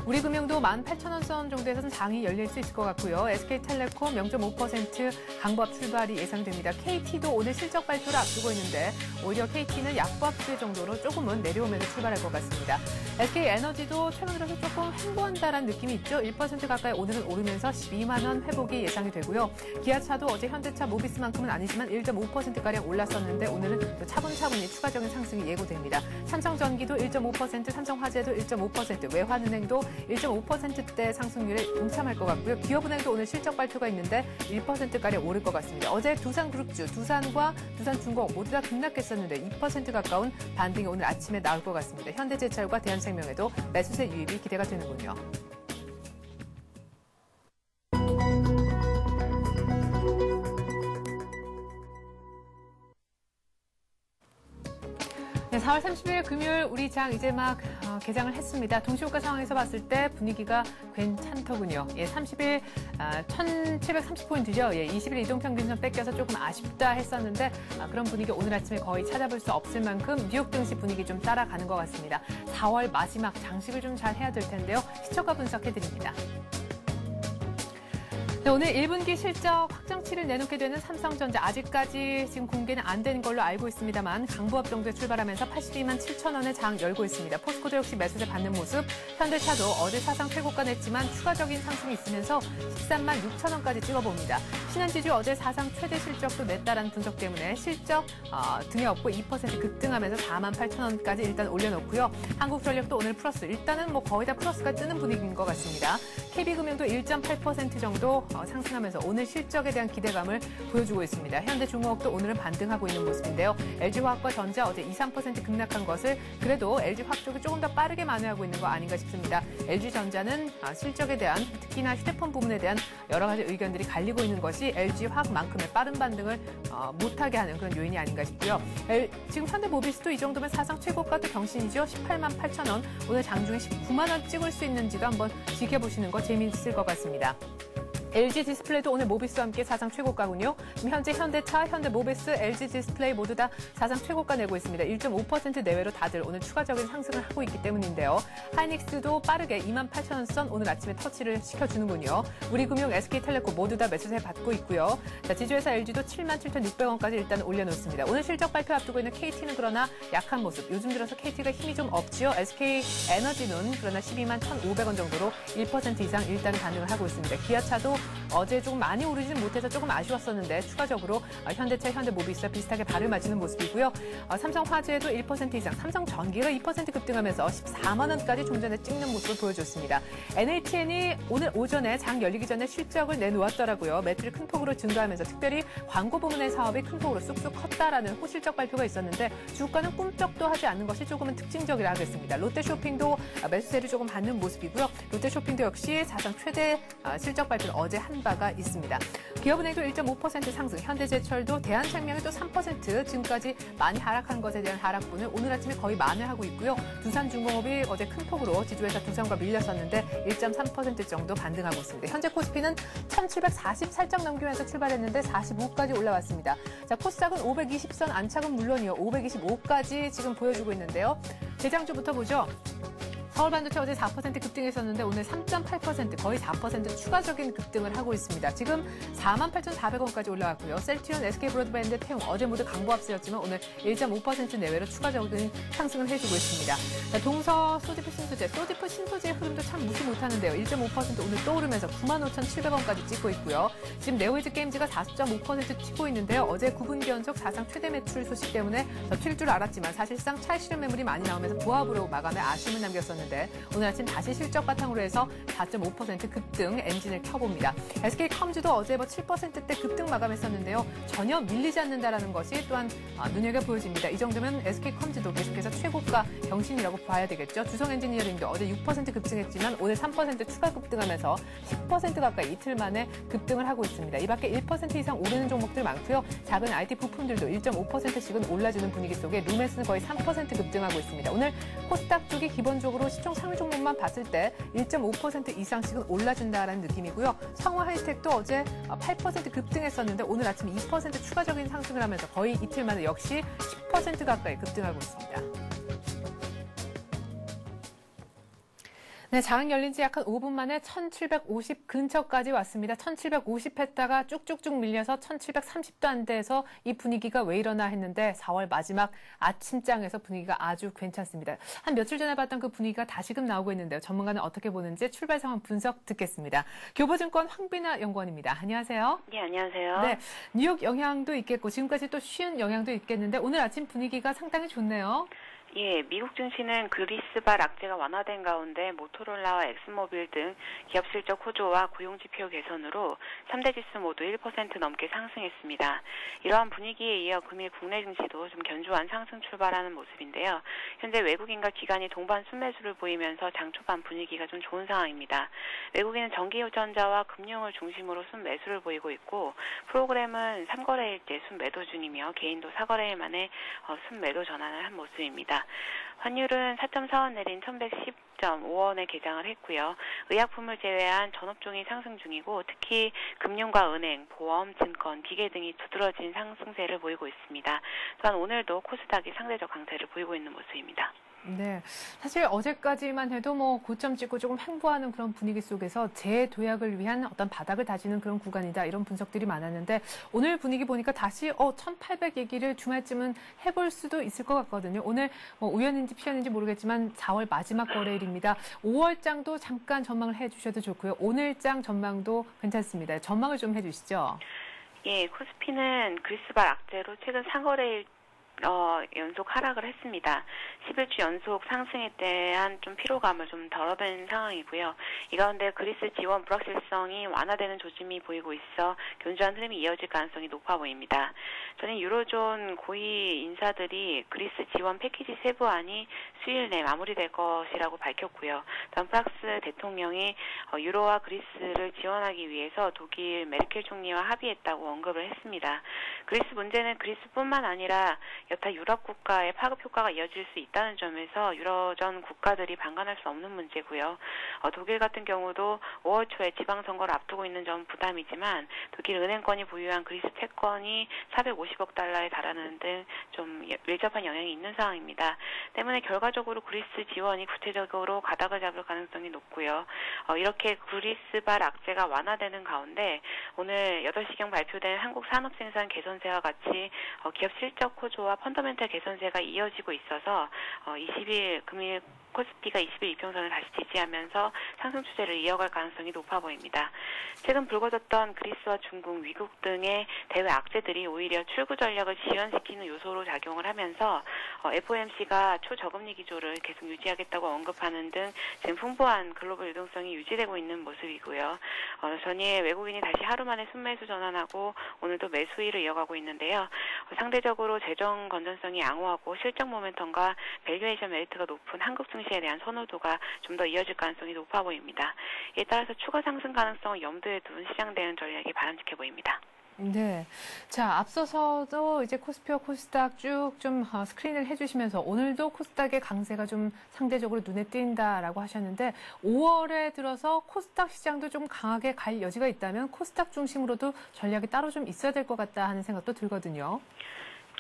우리금융도 18,000원 선 정도에서는 장이 열릴 수 있을 것 같고요. SK텔레콤 0.5% 강보합 출발이 예상됩니다. KT도 오늘 실적 발표를 앞두고 있는데 오히려 KT는 약보합 추세 정도로 조금은 내려오면서 출발할 것 같습니다. SK에너지도 최근 들어서 조금 횡보한다라는 느낌이 있죠. 1% 가까이 오늘은 오르면서 12만 원 회복이 예상이 되고요. 기아차도 어제 현대차 모비스만큼은 아니지만 1.5%가량 올랐었는데 오늘은 또 차분차분히 추가적인 상승이 예고됩니다. 삼성전기도 1.5%, 삼성화재도 1.5%, 외환은행도 1.5%대 상승률에 동참할 것 같고요. 기업은행도 오늘 실적 발표가 있는데 1%가량 오를 것 같습니다. 어제 두산그룹주, 두산과 두산중공 모두 다 급락했었는데 2% 가까운 반등이 오늘 아침에 나올 것 같습니다. 현대제철과 대한생명에도 매수세 유입이 기대가 되는군요. 네, 4월 30일 금요일 우리 장 이제 막 개장을 했습니다. 동시효과 상황에서 봤을 때 분위기가 괜찮더군요. 예, 30일 1730포인트죠. 예, 20일 이동평균선 뺏겨서 조금 아쉽다 했었는데 그런 분위기 오늘 아침에 거의 찾아볼 수 없을 만큼 뉴욕 증시 분위기 좀 따라가는 것 같습니다. 4월 마지막 장식을 좀 잘 해야 될 텐데요. 시초가 분석해드립니다. 네, 오늘 1분기 실적 확정치를 내놓게 되는 삼성전자 아직까지 지금 공개는 안 된 걸로 알고 있습니다만 강보합 정도에 출발하면서 82만 7천 원에 장 열고 있습니다. 포스코도 역시 매수세 받는 모습, 현대차도 어제 사상 최고가 냈지만 추가적인 상승이 있으면서 13만 6천 원까지 찍어봅니다. 신한지주 어제 사상 최대 실적도 냈다라는 분석 때문에 실적 등에 업고 2% 급등하면서 4만 8천 원까지 일단 올려놓고요. 한국전력도 오늘 플러스, 일단은 뭐 거의 다 플러스가 뜨는 분위기인 것 같습니다. KB금융도 1.8% 정도 상승하면서 오늘 실적에 대한 기대감을 보여주고 있습니다. 현대중공업도 오늘은 반등하고 있는 모습인데요. LG화학과 전자 어제 2, 3% 급락한 것을 그래도 LG화학 쪽이 조금 더 빠르게 만회하고 있는 거 아닌가 싶습니다. LG전자는 실적에 대한 특히나 휴대폰 부분에 대한 여러 가지 의견들이 갈리고 있는 것이 LG화학만큼의 빠른 반등을 못하게 하는 그런 요인이 아닌가 싶고요. 지금 현대모비스도 이 정도면 사상 최고가도 경신이죠. 18만 8천 원. 오늘 장중에 19만 원 찍을 수 있는지도 한번 지켜보시는 거 재미있을 것 같습니다. LG 디스플레이도 오늘 모비스와 함께 사상 최고가군요. 지금 현재 현대차, 현대모비스, LG 디스플레이 모두 다 사상 최고가 내고 있습니다. 1.5% 내외로 다들 오늘 추가적인 상승을 하고 있기 때문인데요. 하이닉스도 빠르게 28,000원 선 오늘 아침에 터치를 시켜주는군요. 우리금융, SK텔레콤 모두 다 매수세 받고 있고요. 자, 지주회사 LG도 77,600원까지 일단 올려놓습니다. 오늘 실적 발표 앞두고 있는 KT는 그러나 약한 모습. 요즘 들어서 KT가 힘이 좀 없지요. SK에너지는 그러나 12만 1,500원 정도로 1% 이상 일단 반응을 하고 있습니다. 기아차도 어제 조금 많이 오르지는 못해서 조금 아쉬웠었는데 추가적으로 현대차, 현대모비스와 비슷하게 발을 맞추는 모습이고요. 삼성화재도 1% 이상, 삼성전기가 2% 급등하면서 14만 원까지 좀 전에 찍는 모습을 보여줬습니다. NHN이 오늘 오전에 장 열리기 전에 실적을 내놓았더라고요. 매출이 큰 폭으로 증가하면서 특별히 광고 부문의 사업이 큰 폭으로 쑥쑥 컸다라는 호실적 발표가 있었는데 주가는 꿈쩍도 하지 않는 것이 조금은 특징적이라 하겠습니다. 롯데쇼핑도 매수세를 조금 받는 모습이고요. 롯데쇼핑도 역시 사상 최대 실적 발표를 어제 한 바가 있습니다. 기업은행도 1.5% 상승, 현대제철도 대한생명이 또 3% 지금까지 많이 하락한 것에 대한 하락분을 오늘 아침에 거의 만회하고 있고요. 두산중공업이 어제 큰 폭으로 지주회사 두산과 밀렸었는데 1.3% 정도 반등하고 있습니다. 현재 코스피는 1740 살짝 넘기면서 출발했는데 45까지 올라왔습니다. 자, 코스닥은 520선 안착은 물론이요. 525까지 지금 보여주고 있는데요. 대장주부터 보죠. 서울반도체 어제 4% 급등했었는데 오늘 3.8% 거의 4% 추가적인 급등을 하고 있습니다. 지금 48,400원까지 올라왔고요. 셀트리온, SK브로드밴드, 태웅 어제 모두 강보합세였지만 오늘 1.5% 내외로 추가적인 상승을 해주고 있습니다. 자, 동서 소디프 신소재, 소디프 신소재의 흐름도 참 무시 못하는데요. 1.5% 오늘 또 오르면서 95,700원까지 찍고 있고요. 지금 네오이즈 게임즈가 4.5% 튀고 있는데요. 어제 9분기 연속 사상 최대 매출 소식 때문에 더 튈 줄 알았지만 사실상 차익실현 매물이 많이 나오면서 보합으로 마감에 아쉬움을 남겼었는데 오늘 아침 다시 실적 바탕으로 해서 4.5% 급등 엔진을 켜봅니다. SK컴즈도 어제 7%대 급등 마감했었는데요. 전혀 밀리지 않는다라는 것이 또한 눈여겨 보여집니다. 이 정도면 SK컴즈도 계속해서 최고가 경신이라고 봐야 되겠죠. 주성엔지니어링도 어제 6% 급등했지만 오늘 3% 추가 급등하면서 10% 가까이 이틀 만에 급등을 하고 있습니다. 이 밖에 1% 이상 오르는 종목들 많고요. 작은 IT 부품들도 1.5%씩은 올라주는 분위기 속에 루멘스는 거의 3% 급등하고 있습니다. 오늘 코스닥 쪽이 기본적으로 시총 상위 종목만 봤을 때 1.5% 이상씩은 올라준다라는 느낌이고요. 성화 하이텍도 어제 8% 급등했었는데 오늘 아침 2% 추가적인 상승을 하면서 거의 이틀 만에 역시 10% 가까이 급등하고 있습니다. 네, 장 열린 지 약 한 5분 만에 1750 근처까지 왔습니다. 1750 했다가 쭉쭉쭉 밀려서 1730도 안 돼서 이 분위기가 왜 이러나 했는데 4월 마지막 아침장에서 분위기가 아주 괜찮습니다. 한 며칠 전에 봤던 그 분위기가 다시금 나오고 있는데요. 전문가는 어떻게 보는지 출발 상황 분석 듣겠습니다. 교보증권 황비나 연구원입니다. 안녕하세요. 네, 안녕하세요. 네, 뉴욕 영향도 있겠고 지금까지 또 쉬운 영향도 있겠는데 오늘 아침 분위기가 상당히 좋네요. 예, 미국 증시는 그리스발 악재가 완화된 가운데 모토로라와 엑스모빌 등 기업 실적 호조와 고용 지표 개선으로 3대 지수 모두 1% 넘게 상승했습니다. 이러한 분위기에 이어 금일 국내 증시도 좀 견조한 상승 출발하는 모습인데요. 현재 외국인과 기관이 동반 순매수를 보이면서 장 초반 분위기가 좀 좋은 상황입니다. 외국인은 전기전자와 금융을 중심으로 순매수를 보이고 있고 프로그램은 3거래일째 순매도 중이며 개인도 4거래일 만에 순매도 전환을 한 모습입니다. 환율은 4.4원 내린 1110.5원에 개장을 했고요. 의약품을 제외한 전업종이 상승 중이고 특히 금융과 은행, 보험, 증권, 기계 등이 두드러진 상승세를 보이고 있습니다. 또한 오늘도 코스닥이 상대적 강세를 보이고 있는 모습입니다. 네, 사실 어제까지만 해도 뭐 고점 찍고 조금 횡보하는 그런 분위기 속에서 재도약을 위한 어떤 바닥을 다지는 그런 구간이다 이런 분석들이 많았는데 오늘 분위기 보니까 다시 1800 얘기를 주말쯤은 해볼 수도 있을 것 같거든요. 오늘 뭐 우연인지 피연인지 모르겠지만 4월 마지막 거래일입니다. 5월장도 잠깐 전망을 해주셔도 좋고요. 오늘장 전망도 괜찮습니다. 전망을 좀 해주시죠. 예, 코스피는 그리스발 악재로 최근 3거래일 연속 하락을 했습니다. 11주 연속 상승에 대한 좀 피로감을 좀 덜어낸 상황이고요. 이 가운데 그리스 지원 불확실성이 완화되는 조짐이 보이고 있어 견조한 흐름이 이어질 가능성이 높아 보입니다. 저는 유로존 고위 인사들이 그리스 지원 패키지 세부안이 수요일 내 마무리될 것이라고 밝혔고요. 또한 프랑스 대통령이 유로와 그리스를 지원하기 위해서 독일 메르켈 총리와 합의했다고 언급을 했습니다. 그리스 문제는 그리스뿐만 아니라 여타 유럽 국가의 파급 효과가 이어질 수 있다는 점에서 유로존 국가들이 방관할 수 없는 문제고요. 독일 같은 경우도 5월 초에 지방선거를 앞두고 있는 점 부담이지만 독일 은행권이 보유한 그리스 채권이 450억 달러에 달하는 등 좀 밀접한 영향이 있는 상황입니다. 때문에 결과적으로 그리스 지원이 구체적으로 가닥을 잡을 가능성이 높고요. 이렇게 그리스발 악재가 완화되는 가운데 오늘 8시경 발표된 한국 산업생산 개선세와 같이 기업 실적 호조와 펀더멘탈 개선세가 이어지고 있어서 20일 금일 코스피가 20일 이평선을 다시 지지하면서 상승 추세를 이어갈 가능성이 높아 보입니다. 최근 불거졌던 그리스와 중국, 미국 등의 대외 악재들이 오히려 출구 전략을 지연시키는 요소로 작용을 하면서 FOMC가 초저금리 기조를 계속 유지하겠다고 언급하는 등 지금 풍부한 글로벌 유동성이 유지되고 있는 모습이고요. 전일 외국인이 다시 하루 만에 순매수 전환하고 오늘도 매수일을 이어가고 있는데요. 상대적으로 재정 건전성이 양호하고 실적 모멘텀과 밸류에이션 메리트가 높은 한국 증시에 대한 선호도가 좀 더 이어질 가능성이 높아 보입니다. 이에 따라서 추가 상승 가능성을 염두에 둔 시장 대응 전략이 바람직해 보입니다. 네. 자, 앞서서도 이제 코스피와 코스닥 쭉 좀 스크린을 해주시면서 오늘도 코스닥의 강세가 좀 상대적으로 눈에 띈다라고 하셨는데 5월에 들어서 코스닥 시장도 좀 강하게 갈 여지가 있다면 코스닥 중심으로도 전략이 따로 좀 있어야 될 것 같다 하는 생각도 들거든요.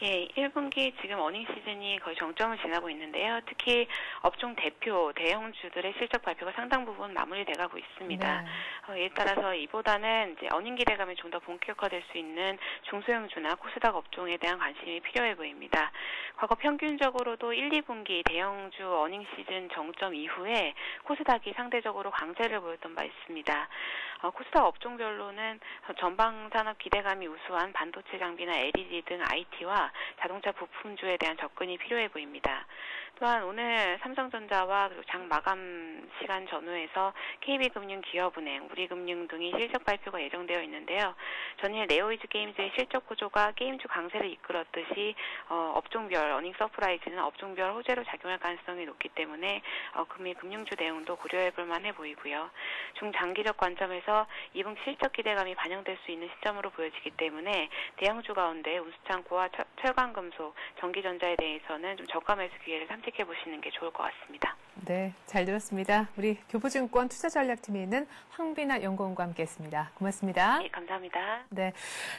예, 1분기 지금 어닝 시즌이 거의 정점을 지나고 있는데요. 특히 업종 대표, 대형주들의 실적 발표가 상당 부분 마무리돼가고 있습니다. 네. 이에 따라서 이보다는 이제 어닝 기대감이 좀 더 본격화될 수 있는 중소형주나 코스닥 업종에 대한 관심이 필요해 보입니다. 과거 평균적으로도 1, 2분기 대형주 어닝 시즌 정점 이후에 코스닥이 상대적으로 강세를 보였던 바 있습니다. 코스닥 업종별로는 전방산업 기대감이 우수한 반도체 장비나 LED 등 IT와 자동차 부품주에 대한 접근이 필요해 보입니다. 또한 오늘 삼성전자와 그리고 장 마감 시간 전후에서 KB금융기업은행, 우리금융 등이 실적 발표가 예정되어 있는데요. 전일 네오이즈 게임즈의 실적 호조가 게임주 강세를 이끌었듯이 업종별 어닝 서프라이즈는 업종별 호재로 작용할 가능성이 높기 때문에 금일 금융주 대응도 고려해볼 만해 보이고요. 중장기적 관점에서 이분 실적 기대감이 반영될 수 있는 시점으로 보여지기 때문에 대형주 가운데 운수창고와 철강금속, 전기전자에 대해서는 좀 저가 매수 기회를 탐색해 보시는 게 좋을 것 같습니다. 네, 잘 들었습니다. 우리 교보증권 투자전략팀에 있는 황비나 연구원과 함께했습니다. 고맙습니다. 네, 감사합니다. 네,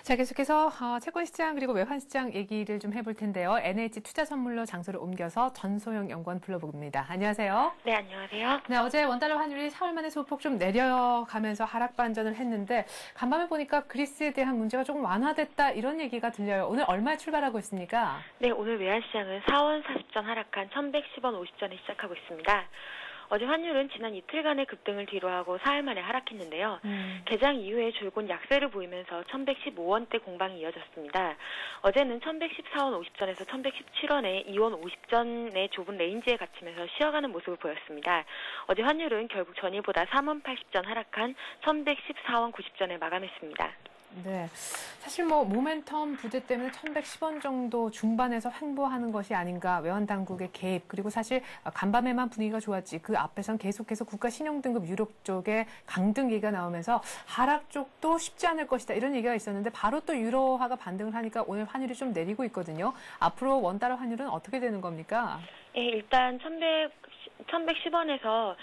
자 계속해서 채권시장 그리고 외환시장 얘기를 좀 해볼 텐데요. NH 투자선물로 장소를 옮겨서 전소영 연구원 불러봅니다. 안녕하세요. 네, 안녕하세요. 네, 어제 원달러 환율이 4월 만에 소폭 좀 내려가면서 하락 반전을 했는데 간밤에 보니까 그리스에 대한 문제가 조금 완화됐다 이런 얘기가 들려요. 오늘 얼마에 출발하고 있습니까? 네, 오늘 외환시장은 4원 40전 하락한 1110원 50전에 시작하고 있습니다. 어제 환율은 지난 이틀간의 급등을 뒤로하고 사흘 만에 하락했는데요. 개장 이후에 줄곧 약세를 보이면서 1115원대 공방이 이어졌습니다. 어제는 1114원 50전에서 1117원에 2원 50전의 좁은 레인지에 갇히면서 쉬어가는 모습을 보였습니다. 어제 환율은 결국 전일보다 3원 80전 하락한 1114원 90전에 마감했습니다. 네, 사실 뭐 모멘텀 부재 때문에 1110원 정도 중반에서 횡보하는 것이 아닌가 외환 당국의 개입 그리고 사실 간밤에만 분위기가 좋았지 그 앞에선 계속해서 국가 신용등급 유럽 쪽에 강등 얘기가 나오면서 하락 쪽도 쉽지 않을 것이다 이런 얘기가 있었는데 바로 또 유로화가 반등을 하니까 오늘 환율이 좀 내리고 있거든요. 앞으로 원달러 환율은 어떻게 되는 겁니까? 예, 일단 1110원에서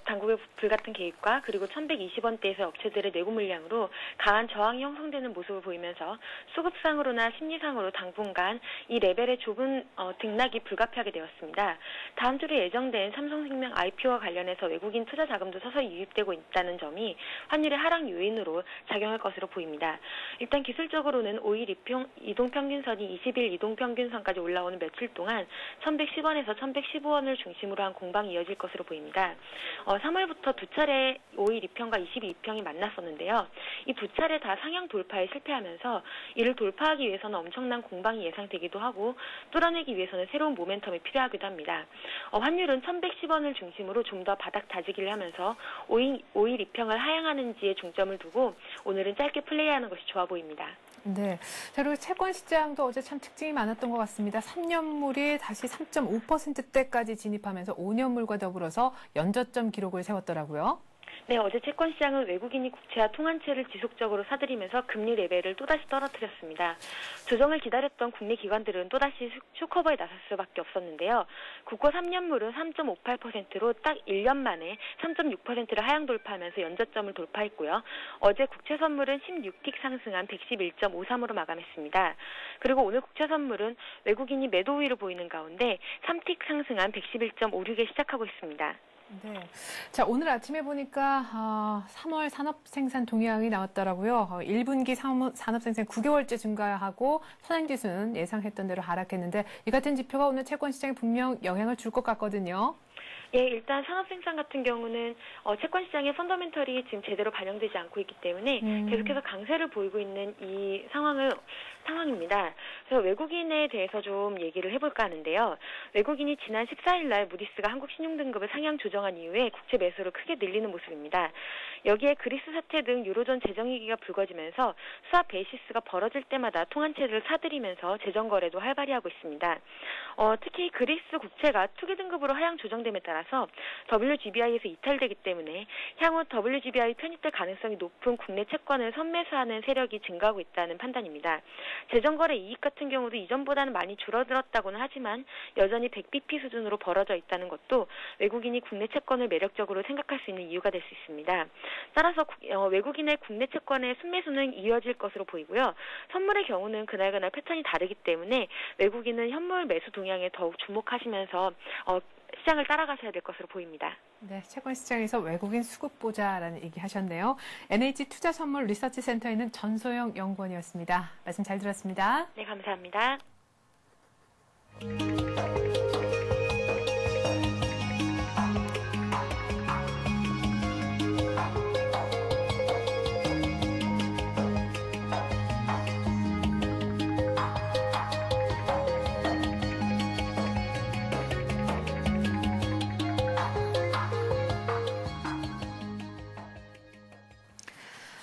당국의 불같은 개입과 그리고 1120원대에서 업체들의 내고 물량으로 강한 저항이 형성되는 모습을 보이면서 수급상으로나 심리상으로 당분간 이 레벨의 좁은 등락이 불가피하게 되었습니다. 다음 주에 예정된 삼성생명 IPO와 관련해서 외국인 투자 자금도 서서히 유입되고 있다는 점이 환율의 하락 요인으로 작용할 것으로 보입니다. 일단 기술적으로는 5일 이동평균선이 20일 이동평균선까지 올라오는 며칠 동안 1110원에서 1115원을 중심으로 한 공방이 이어질 것으로 보입니다. 3월부터 두 차례 5일 2평과 22평이 만났었는데요. 이 두 차례 다 상향 돌파에 실패하면서 이를 돌파하기 위해서는 엄청난 공방이 예상되기도 하고 뚫어내기 위해서는 새로운 모멘텀이 필요하기도 합니다. 환율은 1110원을 중심으로 좀 더 바닥 다지기를 하면서 5일 2평을 하향하는지에 중점을 두고 오늘은 짧게 플레이하는 것이 좋아 보입니다. 네. 자, 그리고 채권 시장도 어제 참 특징이 많았던 것 같습니다. 3년물이 다시 3.5%대까지 진입하면서 5년물과 더불어서 연저점 기록을 세웠더라고요. 네, 어제 채권 시장은 외국인이 국채와 통한채를 지속적으로 사들이면서 금리 레벨을 또다시 떨어뜨렸습니다. 조정을 기다렸던 국내 기관들은 또다시 쇼커버에 나설 수밖에 없었는데요. 국고 3년물은 3.58%로 딱 1년 만에 3.6%를 하향 돌파하면서 연저점을 돌파했고요. 어제 국채 선물은 16틱 상승한 111.53으로 마감했습니다. 그리고 오늘 국채 선물은 외국인이 매도 우위를 보이는 가운데 3틱 상승한 111.56에 시작하고 있습니다. 네. 자, 오늘 아침에 보니까 3월 산업생산 동향이 나왔더라고요. 1분기 산업생산 9개월째 증가하고 선행지수는 예상했던 대로 하락했는데 이 같은 지표가 오늘 채권 시장에 분명 영향을 줄 것 같거든요. 예, 일단 산업생산 같은 경우는 채권 시장의 펀더멘털이 지금 제대로 반영되지 않고 있기 때문에 계속해서 강세를 보이고 있는 이 상황입니다. 그래서 외국인에 대해서 좀 얘기를 해볼까 하는데요. 외국인이 지난 14일 날 무디스가 한국 신용등급을 상향 조정한 이후에 국채 매수를 크게 늘리는 모습입니다. 여기에 그리스 사태 등 유로존 재정위기가 불거지면서 수합 베이시스가 벌어질 때마다 통한채를 사들이면서 재정거래도 활발히 하고 있습니다. 특히 그리스 국채가 투기등급으로 하향 조정됨에 따라서 WGBI에서 이탈되기 때문에 향후 WGBI 편입될 가능성이 높은 국내 채권을 선매수하는 세력이 증가하고 있다는 판단입니다. 재정거래 이익 같은 경우도 이전보다는 많이 줄어들었다고는 하지만 여전히 100bp 수준으로 벌어져 있다는 것도 외국인이 국내 채권을 매력적으로 생각할 수 있는 이유가 될 수 있습니다. 따라서 외국인의 국내 채권의 순매수는 이어질 것으로 보이고요. 선물의 경우는 그날그날 패턴이 다르기 때문에 외국인은 현물 매수 동향에 더욱 주목하시면서 시장을 따라가셔야 될 것으로 보입니다. 네, 채권 시장에서 외국인 수급 보자라는 얘기 하셨네요. NH 투자선물 리서치 센터에는 전소영 연구원이었습니다. 말씀 잘 들었습니다. 네, 감사합니다.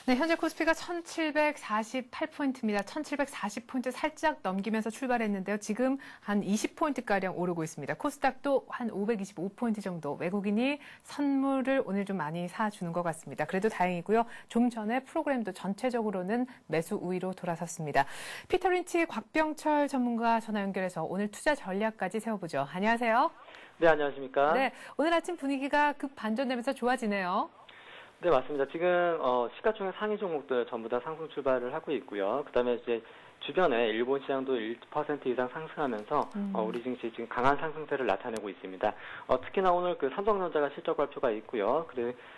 네, 현재 코스피가 1748포인트입니다. 1740포인트 살짝 넘기면서 출발했는데요. 지금 한 20포인트가량 오르고 있습니다. 코스닥도 한 525포인트 정도 외국인이 선물을 오늘 좀 많이 사주는 것 같습니다. 그래도 다행이고요. 좀 전에 프로그램도 전체적으로는 매수 우위로 돌아섰습니다. 피터 린치 곽병철 전문가 전화 연결해서 오늘 투자 전략까지 세워보죠. 안녕하세요. 네, 안녕하십니까. 네, 오늘 아침 분위기가 급 반전되면서 좋아지네요. 네, 맞습니다. 지금 시가총액 상위 종목들 전부 다 상승 출발을 하고 있고요. 그다음에 이제 주변에 일본 시장도 1% 이상 상승하면서 우리 증시 지금 강한 상승세를 나타내고 있습니다. 특히나 오늘 그 삼성전자가 실적 발표가 있고요.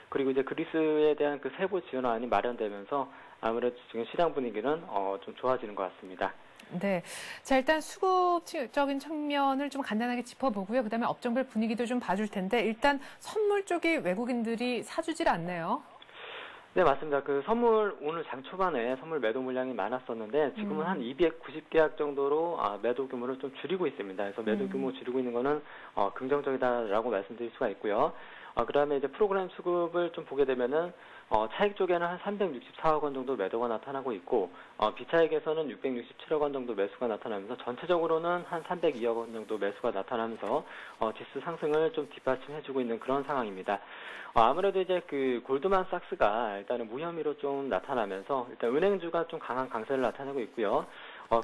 그리고 이제 그리스에 대한 그 세부 지원안이 마련되면서 아무래도 지금 시장 분위기는 좀 좋아지는 것 같습니다. 네. 자, 일단 수급적인 측면을 좀 간단하게 짚어보고요. 그다음에 업종별 분위기도 좀 봐줄 텐데 일단 선물 쪽이 외국인들이 사주질 않네요. 네, 맞습니다. 그 선물 오늘 장 초반에 선물 매도 물량이 많았었는데 지금은 한 290계약 정도로 매도 규모를 좀 줄이고 있습니다. 그래서 매도 규모 줄이고 있는 거는 긍정적이다라고 말씀드릴 수가 있고요. 그다음에 이제 프로그램 수급을 좀 보게 되면은 차익 쪽에는 한 364억 원 정도 매도가 나타나고 있고 비차익에서는 667억 원 정도 매수가 나타나면서 전체적으로는 한 302억 원 정도 매수가 나타나면서 지수 상승을 좀 뒷받침해주고 있는 그런 상황입니다. 아무래도 이제 그 골드만삭스가 일단은 무혐의로 좀 나타나면서 일단 은행주가 좀 강한 강세를 나타내고 있고요.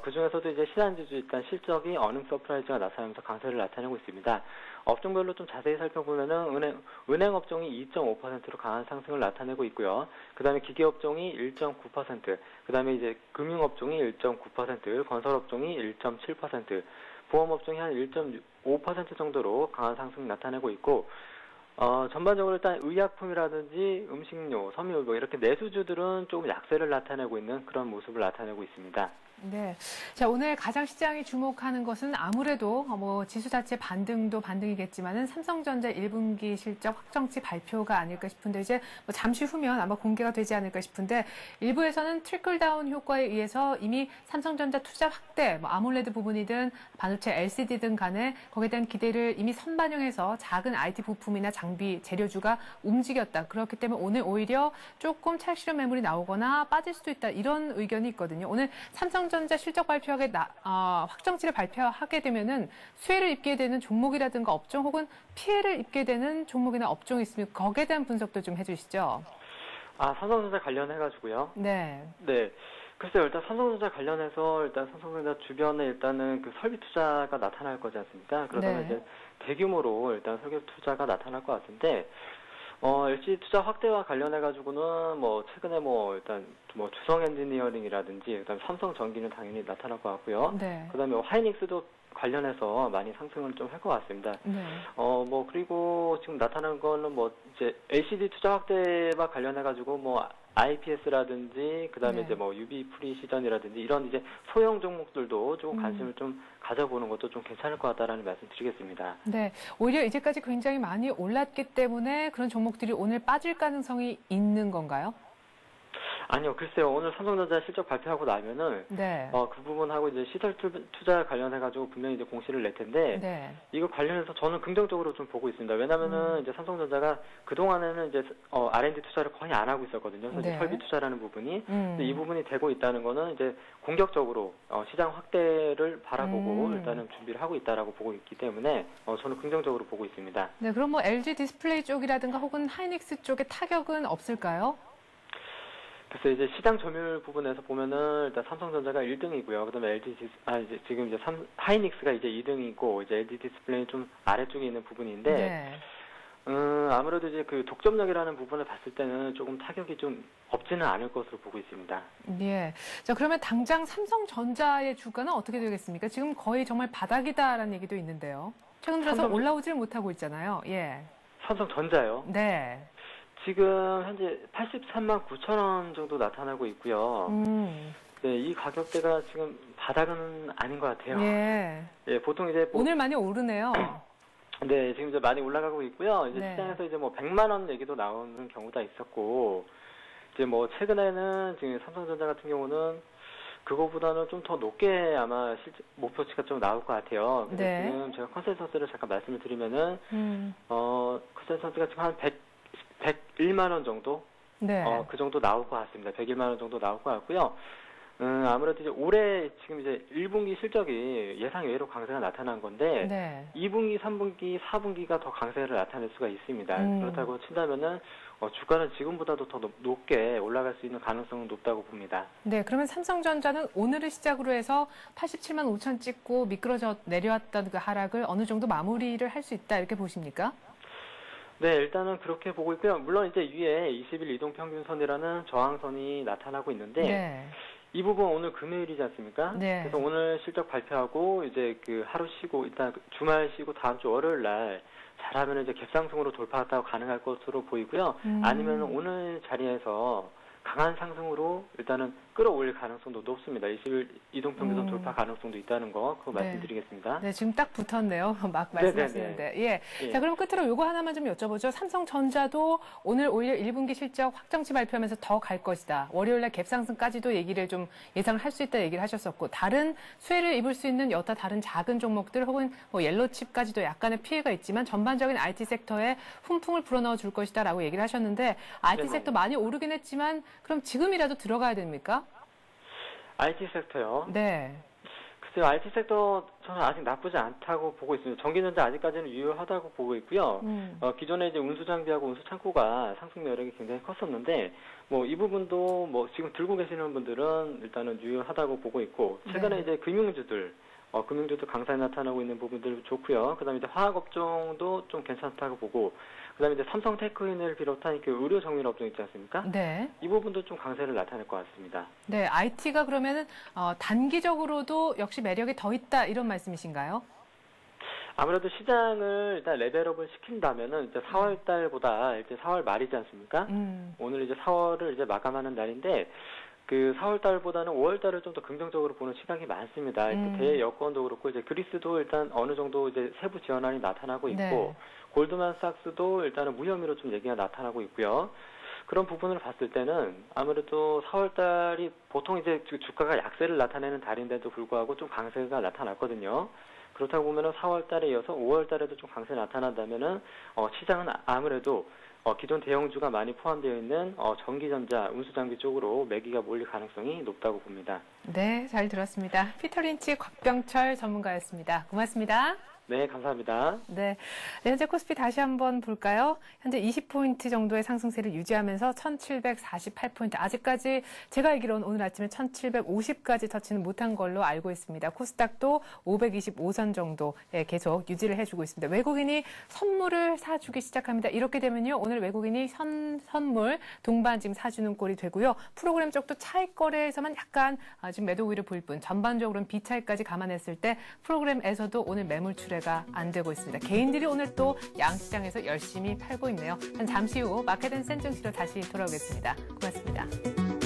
그중에서도 이제 시장지주 일단 실적이 어닝 서프라이즈가 나타나면서 강세를 나타내고 있습니다. 업종별로 좀 자세히 살펴보면은 은행 업종이 2.5%로 강한 상승을 나타내고 있고요. 그다음에 기계 업종이 1.9%, 그다음에 이제 금융 업종이 1.9%, 건설 업종이 1.7%, 보험 업종이 한 1.5% 정도로 강한 상승을 나타내고 있고, 전반적으로 일단 의약품이라든지 음식료, 섬유 뭐 이렇게 내수주들은 조금 약세를 나타내고 있는 그런 모습을 나타내고 있습니다. 네. 자, 오늘 가장 시장이 주목하는 것은 아무래도 지수 자체 반등도 반등이겠지만은 삼성전자 1분기 실적 확정치 발표가 아닐까 싶은데 이제 잠시 후면 아마 공개가 되지 않을까 싶은데 일부에서는 트리클다운 효과에 의해서 이미 삼성전자 투자 확대, 아몰레드 부분이든 반도체 LCD 등 간에 거기에 대한 기대를 이미 선반영해서 작은 IT 부품이나 장비, 재료주가 움직였다. 그렇기 때문에 오늘 오히려 조금 차익 실현 매물이 나오거나 빠질 수도 있다. 이런 의견이 있거든요. 오늘 삼성전자 실적 발표하게 확정치를 발표하게 되면은 수혜를 입게 되는 종목이라든가 업종 혹은 피해를 입게 되는 종목이나 업종이 있으면 거기에 대한 분석도 좀 해주시죠. 삼성전자 관련해가지고요. 네. 네. 글쎄요, 일단 삼성전자 관련해서 일단 삼성전자 주변에 일단은 그 설비 투자가 나타날 거지 않습니까? 그러다가 이제 대규모로 일단 설비 투자가 나타날 것 같은데, LCD 투자 확대와 관련해가지고는 최근에 일단 주성 엔지니어링이라든지 일단 삼성 전기는 당연히 나타날 것 같고요. 네. 그 다음에 하이닉스도 관련해서 많이 상승을 좀 할 것 같습니다. 네. 그리고 지금 나타난 거는 이제 LCD 투자 확대와 관련해가지고 IPS라든지, 그 다음에 이제 UV 프리시전이라든지 이런 이제 소형 종목들도 조금 관심을 좀 가져보는 것도 좀 괜찮을 것 같다라는 말씀 드리겠습니다. 네. 오히려 이제까지 굉장히 많이 올랐기 때문에 그런 종목들이 오늘 빠질 가능성이 있는 건가요? 아니요, 글쎄요. 오늘 삼성전자 실적 발표하고 나면은 그 부분하고 이제 시설 투자 관련해가지고 분명히 이제 공시를 낼 텐데 이거 관련해서 저는 긍정적으로 좀 보고 있습니다. 왜냐면은 이제 삼성전자가 그 동안에는 이제 R&D 투자를 거의 안 하고 있었거든요. 사실 설비 투자라는 부분이. 근데 이 부분이 되고 있다는 거는 이제 공격적으로 시장 확대를 바라보고 일단은 준비를 하고 있다라고 보고 있기 때문에 저는 긍정적으로 보고 있습니다. 네, 그럼 LG 디스플레이 쪽이라든가 혹은 하이닉스 쪽에 타격은 없을까요? 그래서 이제 시장 점유율 부분에서 보면은 일단 삼성전자가 1등이고요. 그다음에 지금 이제 하이닉스가 이제 2등이고 이제 LG 디스플레이는 좀 아래쪽에 있는 부분인데 아무래도 이제 그 독점력이라는 부분을 봤을 때는 조금 타격이 좀 없지는 않을 것으로 보고 있습니다. 예. 자, 그러면 당장 삼성전자의 주가는 어떻게 되겠습니까? 지금 거의 정말 바닥이다라는 얘기도 있는데요. 최근 들어서 올라오질 못하고 있잖아요. 예. 삼성전자요? 네. 지금 현재 83만 9천 원 정도 나타나고 있고요. 네, 이 가격대가 지금 바닥은 아닌 것 같아요. 예. 예, 보통 이제 오늘 많이 오르네요. 네, 지금 이제 많이 올라가고 있고요. 이제 시장에서 이제 100만 원 얘기도 나오는 경우가 있었고, 이제 최근에는 지금 삼성전자 같은 경우는 그거보다는 좀 더 높게 아마 목표치가 좀 나올 것 같아요. 근데 지금 제가 컨센서스를 잠깐 말씀을 드리면은, 컨센서스가 지금 한 101만 원 정도? 그 정도 나올 것 같습니다. 101만 원 정도 나올 것 같고요. 아무래도 이제 올해 지금 이제 1분기 실적이 예상 외로 강세가 나타난 건데, 2분기, 3분기, 4분기가 더 강세를 나타낼 수가 있습니다. 그렇다고 친다면은, 주가는 지금보다도 더 높게 올라갈 수 있는 가능성은 높다고 봅니다. 네, 그러면 삼성전자는 오늘을 시작으로 해서 87만 5천 찍고 미끄러져 내려왔던 그 하락을 어느 정도 마무리를 할 수 있다, 이렇게 보십니까? 네, 일단은 그렇게 보고 있고요. 물론 이제 위에 20일 이동평균선이라는 저항선이 나타나고 있는데 이 부분 오늘 금요일이지 않습니까? 그래서 오늘 실적 발표하고 이제 그 하루 쉬고 일단 주말 쉬고 다음 주 월요일 날 잘하면 이제 갭상승으로 돌파가 가능할 것으로 보이고요. 아니면 오늘 자리에서 강한 상승으로 일단은 끌어올릴 가능성도 높습니다. 20일 이동평균선 돌파 가능성도 있다는 거 그거 말씀드리겠습니다. 네, 지금 딱 붙었네요. 막 말씀하시는데. 예. 자, 그럼 끝으로 요거 하나만 좀 여쭤보죠. 삼성전자도 오늘 오히려 1분기 실적 확정치 발표하면서 더 갈 것이다. 월요일날 갭상승까지도 얘기를 좀 예상을 할 수 있다 얘기를 하셨었고, 다른 수혜를 입을 수 있는 여타 다른 작은 종목들 혹은 옐로칩까지도 약간의 피해가 있지만 전반적인 IT 섹터에 훈풍을 불어넣어 줄 것이다라고 얘기를 하셨는데, IT 섹터 많이 오르긴 했지만 그럼 지금이라도 들어가야 됩니까? IT 섹터요? 네. 글쎄요, IT 섹터 저는 아직 나쁘지 않다고 보고 있습니다. 전기전자 아직까지는 유효하다고 보고 있고요. 기존에 이제 운수 장비하고 운수 창고가 상승 여력이 굉장히 컸었는데, 뭐 이 부분도 뭐 지금 들고 계시는 분들은 일단은 유효하다고 보고 있고, 최근에 네. 이제 금융주들 강세에 나타나고 있는 부분들 좋고요. 그다음에 이제 화학업종도 좀 괜찮다고 보고, 그다음에 이제 삼성 테크인을 비롯한 그 의료 정밀 업종 있지 않습니까? 네. 이 부분도 좀 강세를 나타낼 것 같습니다. 네, IT가 그러면은 단기적으로도 역시 매력이 더 있다 이런 말씀이신가요? 아무래도 시장을 일단 레벨업을 시킨다면은 이제 4월 달보다 이제 4월 말이지 않습니까? 오늘 이제 4월을 이제 마감하는 날인데, 그 4월 달보다는 5월 달을 좀 더 긍정적으로 보는 시각이 많습니다. 대여건도 그렇고, 이제 그리스도 일단 어느 정도 이제 세부 지원안이 나타나고 있고, 네. 골드만삭스도 일단은 무혐의로 좀 얘기가 나타나고 있고요. 그런 부분을 봤을 때는 아무래도 4월 달이 보통 이제 주가가 약세를 나타내는 달인데도 불구하고 좀 강세가 나타났거든요. 그렇다고 보면은 4월 달에 이어서 5월 달에도 좀 강세 나타난다면은 시장은 아무래도 기존 대형주가 많이 포함되어 있는 전기전자, 운수장비 쪽으로 매기가 몰릴 가능성이 높다고 봅니다. 네, 잘 들었습니다. 피터 린치 곽병철 전문가였습니다. 고맙습니다. 네, 감사합니다. 네, 현재 코스피 다시 한번 볼까요? 현재 20포인트 정도의 상승세를 유지하면서 1748포인트. 아직까지 제가 알기로는 오늘 아침에 1750까지 터치는 못한 걸로 알고 있습니다. 코스닥도 525선 정도 계속 유지를 해주고 있습니다. 외국인이 선물을 사주기 시작합니다. 이렇게 되면요, 오늘 외국인이 선물 동반 지금 사주는 꼴이 되고요. 프로그램 쪽도 차익 거래에서만 약간 지금 매도 우위를 보일 뿐, 전반적으로는 비차익까지 감안했을 때 프로그램에서도 오늘 매물 출회가 안 되고 있습니다. 개인들이 오늘 또 양시장에서 열심히 팔고 있네요. 잠시 후 마켓앤센 증시로 다시 돌아오겠습니다. 고맙습니다.